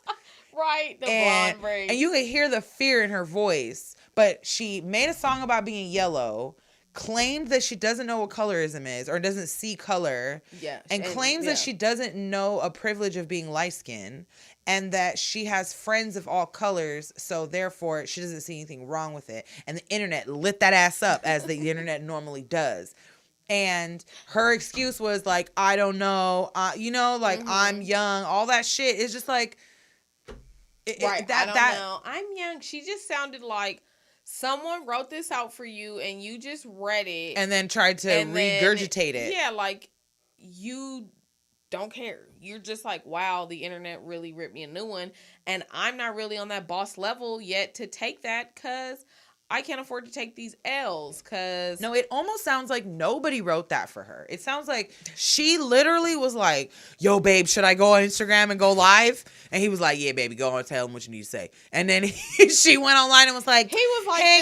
Right, the blonde braids. And you could hear the fear in her voice. But she made a song about being yellow, claimed that she doesn't know what colorism is or doesn't see color. Yeah. And claims that she doesn't know a privilege of being light skinned and that she has friends of all colors. So therefore, she doesn't see anything wrong with it. And the internet lit that ass up as the internet normally does. And her excuse was like, I don't know, I'm young, all that shit. It's just like, I don't know. I'm young. She just sounded like someone wrote this out for you and you just read it. And then tried to regurgitate it. Yeah, like you don't care. You're just like, wow, the internet really ripped me a new one. And I'm not really on that boss level yet to take that because I can't afford to take these L's because... No, it almost sounds like nobody wrote that for her. It sounds like she literally was like, yo, babe, should I go on Instagram and go live? And he was like, yeah, baby, go on and tell him what you need to say. And then she went online and was like, he was like, hey,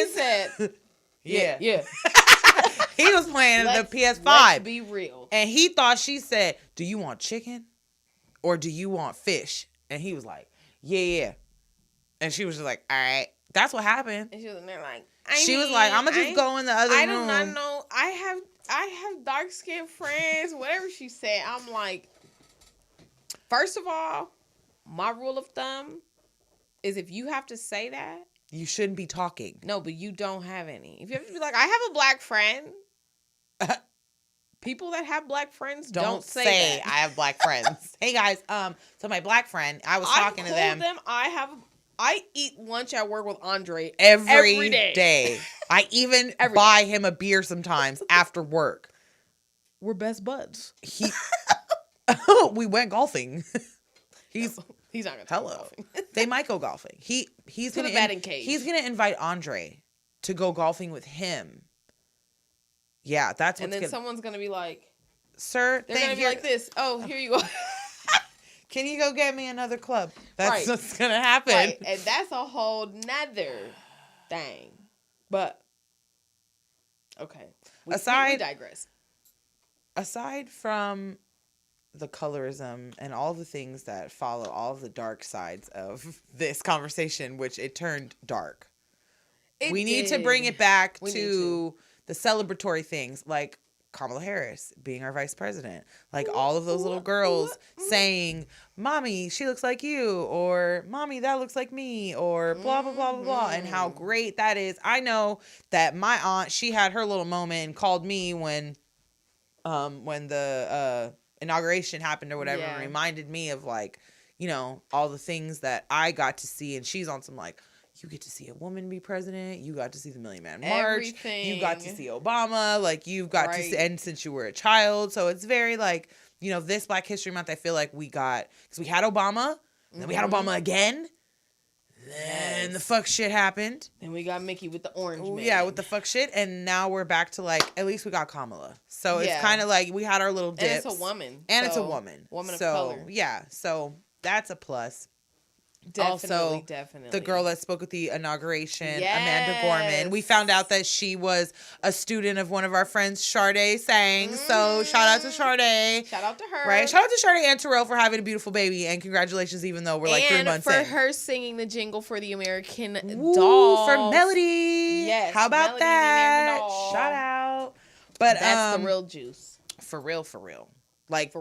this. guys. He said, yeah. He was playing the PS5. Let's be real. And he thought she said, do you want chicken or do you want fish? And he was like, yeah. And she was just like, all right. That's what happened. And she was in there like, I'm gonna just go in the other room. I do not know. I have dark skinned friends. Whatever she said, I'm like, first of all, my rule of thumb is if you have to say that, you shouldn't be talking. No, but you don't have any. If you have to be like, I have a black friend. People that have black friends don't say that. I have black friends. Hey guys, so my black friend, I was talking to them. I eat lunch at work with Andre every day. I even buy him a beer sometimes after work. We're best buds. We went golfing. He's not gonna go golfing. They might go golfing. He's to gonna the batting cage. He's gonna invite Andre to go golfing with him. Yeah, that's what's and then someone's gonna be like, sir, they're gonna be like this. Oh, here you go. Can you go get me another club? That's what's gonna happen. Right. And that's a whole nother thing. But okay. We digress. Aside from the colorism and all the things that follow, all of the dark sides of this conversation, which it turned dark. We need to bring it back to the celebratory things like Kamala Harris being our vice president, like all of those little girls saying, mommy, she looks like you, or mommy, that looks like me, or blah, blah, blah, blah, blah, and how great that is. I know that my aunt, she had her little moment and called me when the inauguration happened or whatever, and reminded me of like, you know, all the things that I got to see, and she's on some like, you get to see a woman be president. You got to see the Million Man March. Everything. You got to see Obama. Like, you've got to see, and since you were a child. So it's very like, you know, this Black History Month, I feel like we got, because we had Obama, and then we had Obama again. Then the fuck shit happened. And we got Mickey with the orange man. Yeah, with the fuck shit. And now we're back to like, at least we got Kamala. So it's kind of like, we had our little dips. And it's a woman. And it's a woman. Woman of color. Yeah, so that's a plus. Definitely. The girl that spoke at the inauguration, Amanda Gorman. We found out that she was a student of one of our friends, Sade Sang. So shout out to Sade. Shout out to her. Right. Shout out to Sade and Terrell for having a beautiful baby. And congratulations, even though we're like 3 months in. And for her singing the jingle for the American Doll. For Melody. Yes. How about Melody, that? Shout out. But that's the real juice. For real. Like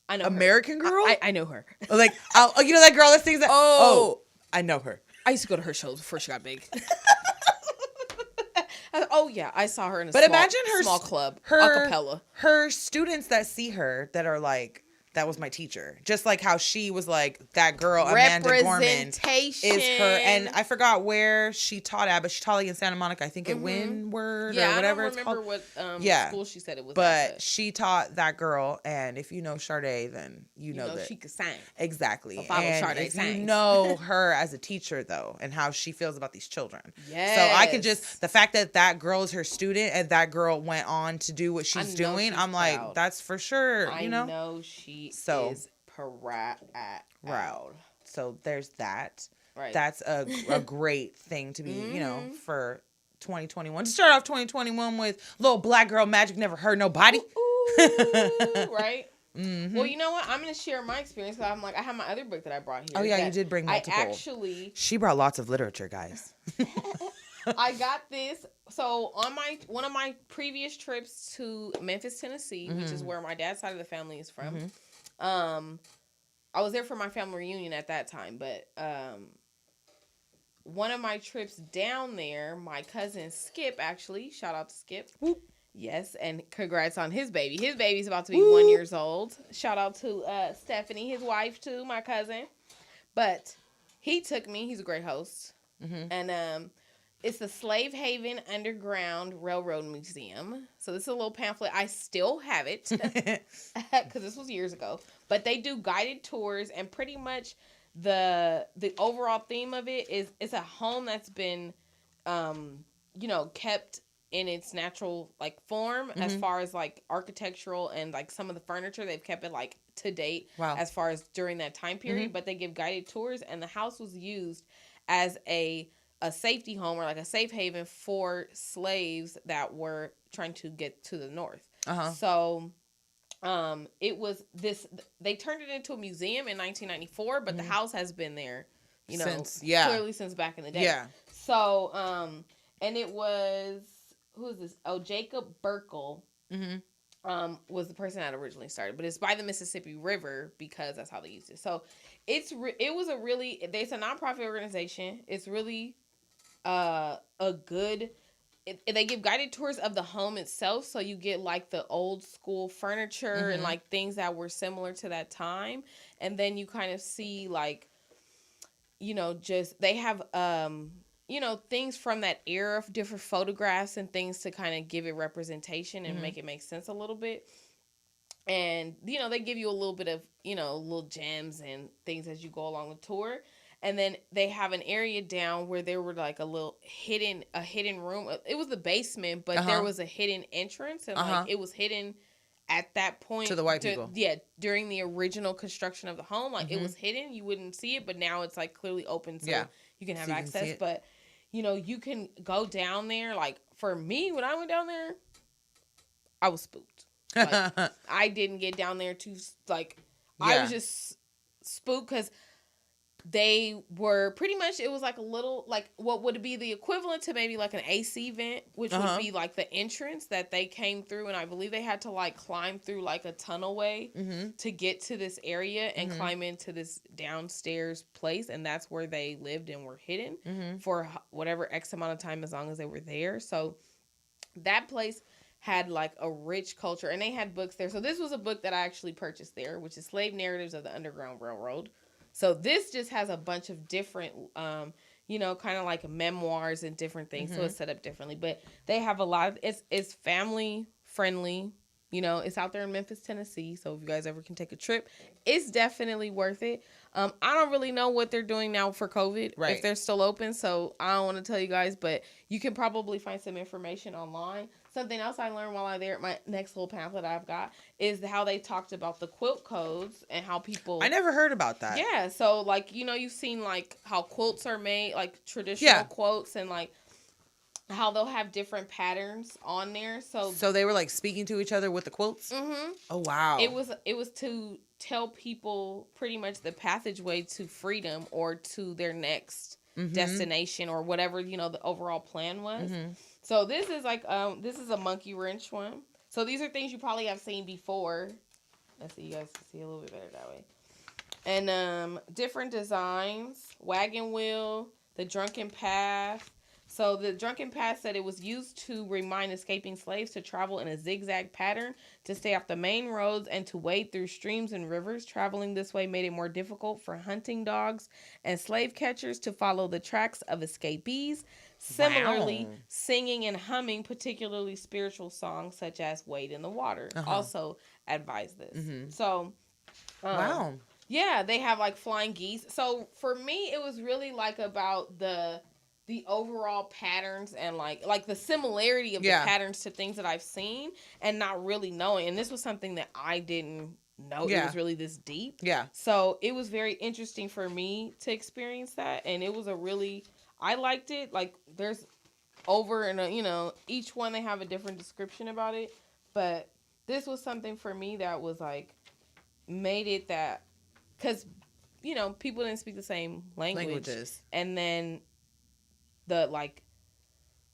I know American her. Girl? I know her. Like, you know that girl that sings that? Oh, I know her. I used to go to her shows before she got big. Oh, yeah. I saw her in a small club. Acapella. Her students that see her that are like, that was my teacher. Just like how she was like, that girl, Amanda Gorman, is her. And I forgot where she taught at, but she taught like in Santa Monica, I think at Windward or whatever it's called. I don't remember what school she said it was but she taught that girl, and if you know Sade, then you know that she could sing. Exactly. And Sade if sings. You know her as a teacher, though, and how she feels about these children. Yes. So I can just, the fact that girl is her student, and that girl went on to do what she's doing, I'm proud. Like, that's for sure, you know? I know she is proud. So there's that. Right. That's a great thing to be, you know, for 2021. To start off 2021 with little black girl magic never hurt nobody. Ooh, right? Mm-hmm. Well, you know what? I'm going to share my experience because I have my other book that I brought here. Oh, yeah, that you did bring multiple. She brought lots of literature, guys. I got this. So on one of my previous trips to Memphis, Tennessee, which is where my dad's side of the family is from, I was there for my family reunion at that time, but one of my trips down there, my cousin Skip, actually, shout out to Skip. Whoop. Yes, and congrats on his baby. His baby's about to be 1 year old. Shout out to Stephanie, his wife too, my cousin. But he took me. He's a great host. And it's the Slave Haven Underground Railroad Museum. So this is a little pamphlet. I still have it because this was years ago. But they do guided tours, and pretty much the overall theme of it is it's a home that's been, kept in its natural like form as far as like architectural and like some of the furniture. They've kept it like to date as far as during that time period. But they give guided tours, and the house was used as a safety home or like a safe haven for slaves that were trying to get to the north. So it was this, they turned it into a museum in 1994, but the house has been there, clearly since back in the day. Yeah. So, and it was, who is this? Oh, Jacob Burkle was the person that originally started, but it's by the Mississippi River because that's how they used it. So it's a nonprofit organization. It's really a good, they give guided tours of the home itself, so you get like the old school furniture and like things that were similar to that time, and then you kind of see like, just they have things from that era, different photographs and things to kind of give it representation and make it make sense a little bit. And they give you a little bit of little gems and things as you go along the tour. And then they have an area down where there were like a hidden room. It was the basement, but there was a hidden entrance, and like it was hidden at that point to the white people. Yeah, during the original construction of the home, like it was hidden. You wouldn't see it, but now it's like clearly open, so you can have access. But you can go down there. Like for me, when I went down there, I was spooked. Like, I didn't get down there to like. I was just spooked because they were pretty much, it was like a little, like what would be the equivalent to maybe like an AC vent, which would be like the entrance that they came through. And I believe they had to like climb through like a tunnel way to get to this area and climb into this downstairs place. And that's where they lived and were hidden for whatever X amount of time, as long as they were there. So that place had like a rich culture, and they had books there. So this was a book that I actually purchased there, which is Slave Narratives of the Underground Railroad. So this just has a bunch of different, kind of like memoirs and different things. So it's set up differently, but they have a lot of, it's family friendly. It's out there in Memphis, Tennessee. So if you guys ever can take a trip, it's definitely worth it. I don't really know what they're doing now for COVID, if they're still open. So I don't want to tell you guys, but you can probably find some information online. Something else I learned while I'm there, my next little pamphlet I've got, is how they talked about the quilt codes and how people... I never heard about that. Yeah, so like, you've seen like how quilts are made, like traditional quotes, and like how they'll have different patterns on there. So they were like speaking to each other with the quilts? Oh, wow. It was to tell people pretty much the passageway to freedom or to their next destination or whatever, the overall plan was. So this is like, this is a monkey wrench one. So these are things you probably have seen before. Let's see, you guys can see a little bit better that way. And different designs, wagon wheel, the drunken path. So the drunken path said it was used to remind escaping slaves to travel in a zigzag pattern, to stay off the main roads, and to wade through streams and rivers. Traveling this way made it more difficult for hunting dogs and slave catchers to follow the tracks of escapees. Similarly, singing and humming particularly spiritual songs such as Wade in the Water also advise this. So, wow. Yeah, they have like flying geese. So for me, it was really like about the overall patterns and like the similarity of the patterns to things that I've seen and not really knowing. And this was something that I didn't know it was really this deep. Yeah. So it was very interesting for me to experience that. And it was I liked it. Like there's over and you know, each one they have a different description about it, but this was something for me that was like made it that because you know people didn't speak the same languages, and then the like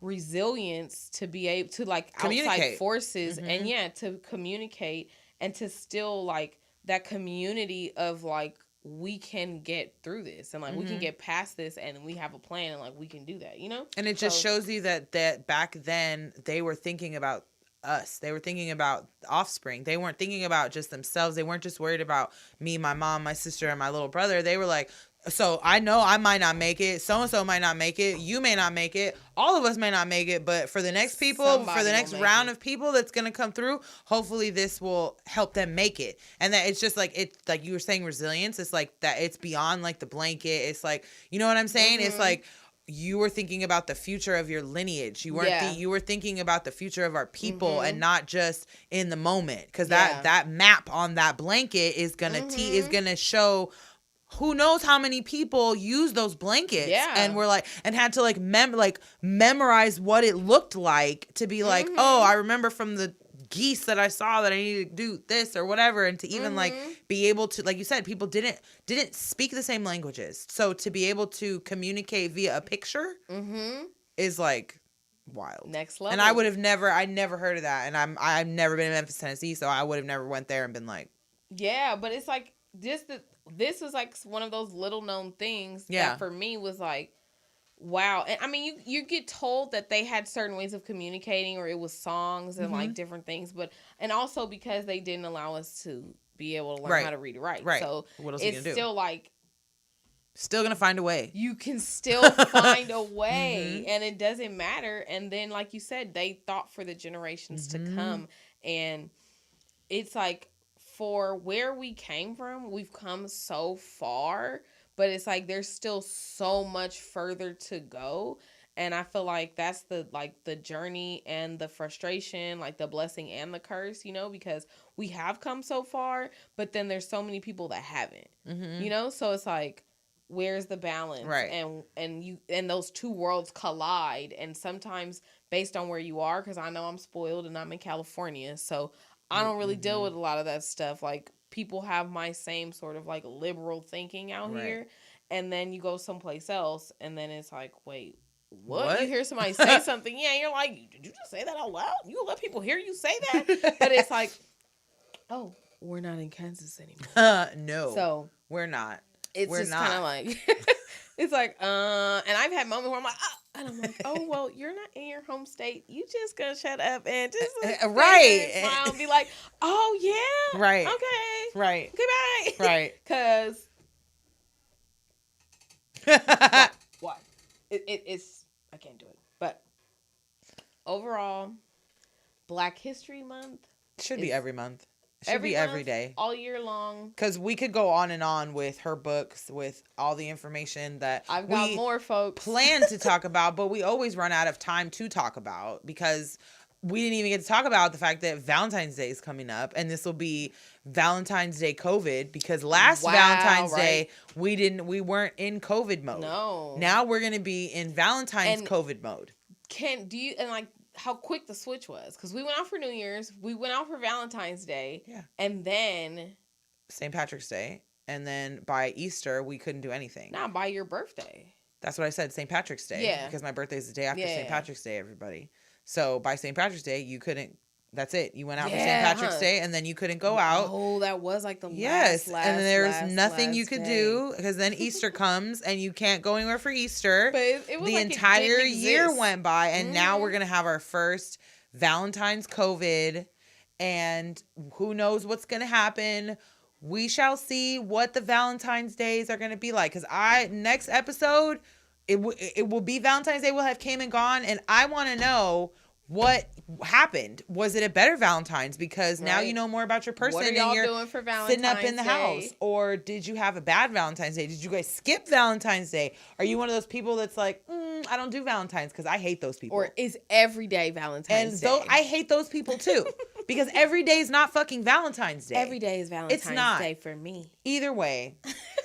resilience to be able to like outside forces and to communicate and to still like that community of like we can get through this and like we can get past this and we have a plan and like we can do that, you know? And it just shows you that back then they were thinking about us. They were thinking about offspring. They weren't thinking about just themselves. They weren't just worried about me, my mom, my sister, and my little brother. They were like, so I know I might not make it. So-and-so might not make it. You may not make it. All of us may not make it. But for the next people, for the next round of people that's going to come through, hopefully this will help them make it. And that it's just like, it's like you were saying resilience. It's like that it's beyond like the blanket. It's like, you know what I'm saying? It's like you were thinking about the future of your lineage. You weren't you were thinking about the future of our people and not just in the moment. Because that map on that blanket is going to is going to show who knows how many people use those blankets and were like, and had to like memorize what it looked like to be like, oh, I remember from the geese that I saw that I needed to do this or whatever. And to even like be able to, like you said, people didn't speak the same languages. So to be able to communicate via a picture is like wild. Next level. And I never heard of that. And I've never been in Memphis, Tennessee. So I would have never went there and been like, yeah, but it's like this was like one of those little known things that for me was like, wow. And I mean, you get told that they had certain ways of communicating or it was songs and like different things, and also because they didn't allow us to be able to learn how to read and write. Right. So what else it's still like, still gonna find a way. You can still find a way and it doesn't matter. And then like you said, they thought for the generations to come, and it's like, for where we came from, we've come so far, but it's like there's still so much further to go. And I feel like that's the journey and the frustration, like the blessing and the curse, you know, because we have come so far, but then there's so many people that haven't, you know? So it's like, where's the balance? Right. And those two worlds collide. And sometimes based on where you are, because I know I'm spoiled and I'm in California, so I don't really deal with a lot of that stuff. Like, people have my same sort of, like, liberal thinking out here. And then you go someplace else, and then it's like, wait, what? You hear somebody say something, and you're like, did you just say that out loud? You let people hear you say that? But it's like, oh, we're not in Kansas anymore. No. So we're not. It's just kind of like, it's like, and I've had moments where I'm like, oh. And I'm like, oh, well, you're not in your home state. You just gonna shut up and just smile and be like, oh, yeah. Right. Okay. Right. Goodbye. Right. Because. What? It's, I can't do it. But overall, Black History Month. Should be every month. Should be every day. All year long. Because we could go on and on with her books, with all the information that I've got more folks plan to talk about, but we always run out of time to talk about because we didn't even get to talk about the fact that Valentine's Day is coming up, and this will be Valentine's Day COVID because last Valentine's Day we weren't in COVID mode. No. Now we're gonna be in Valentine's COVID mode. How quick the switch was, because we went out for New Year's, we went out for Valentine's Day, yeah, and then St. Patrick's Day, and then by Easter we couldn't do anything. Not by your birthday. That's what I said, St. Patrick's Day. Yeah, because my birthday is the day after St. Patrick's Day. Everybody, so by St. Patrick's Day you couldn't. That's it. You went out for St. Patrick's Day, and then you couldn't go out. Oh, that was like the last, and there's nothing you could do because then Easter comes, and you can't go anywhere for Easter. But it was the like entire year went by, and now we're gonna have our first Valentine's COVID, and who knows what's gonna happen. We shall see what the Valentine's days are gonna be like. Because next episode, it will be Valentine's Day. We'll have came and gone, and I want to know what happened. Was it a better Valentine's? Because now you know more about your person. What are y'all doing for Valentine's sitting up in the house? Or did you have a bad Valentine's Day? Did you guys skip Valentine's Day? Are you one of those people that's like, I don't do Valentine's? Because I hate those people. Or is every day Valentine's Day? And I hate those people too. Because every day is not fucking Valentine's Day. Every day is Valentine's Day for me. Either way,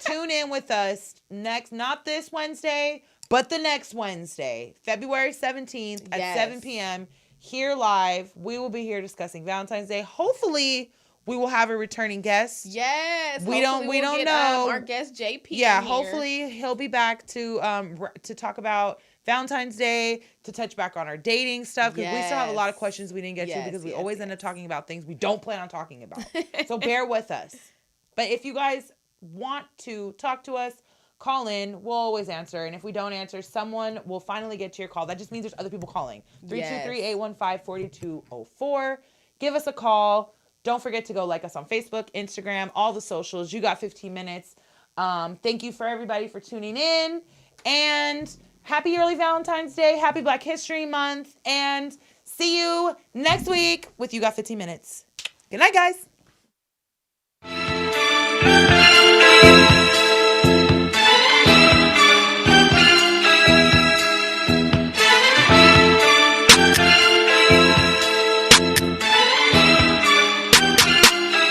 tune in with us next, not this Wednesday, But the next Wednesday, February 17th at 7 p.m., here live, we will be here discussing Valentine's Day. Hopefully, we will have a returning guest. Yes. We don't know. Our guest JP. Yeah, hopefully he'll be back to talk about Valentine's Day, to touch back on our dating stuff, because we still have a lot of questions we didn't get to, because we always end up talking about things we don't plan on talking about. So bear with us. But if you guys want to talk to us, call in. We'll always answer. And if we don't answer, someone will finally get to your call. That just means there's other people calling. 323-815-4204. Give us a call. Don't forget to go like us on Facebook, Instagram, all the socials. You got 15 minutes. Thank you for everybody for tuning in. And happy early Valentine's Day. Happy Black History Month. And see you next week with You Got 15 Minutes. Good night, guys.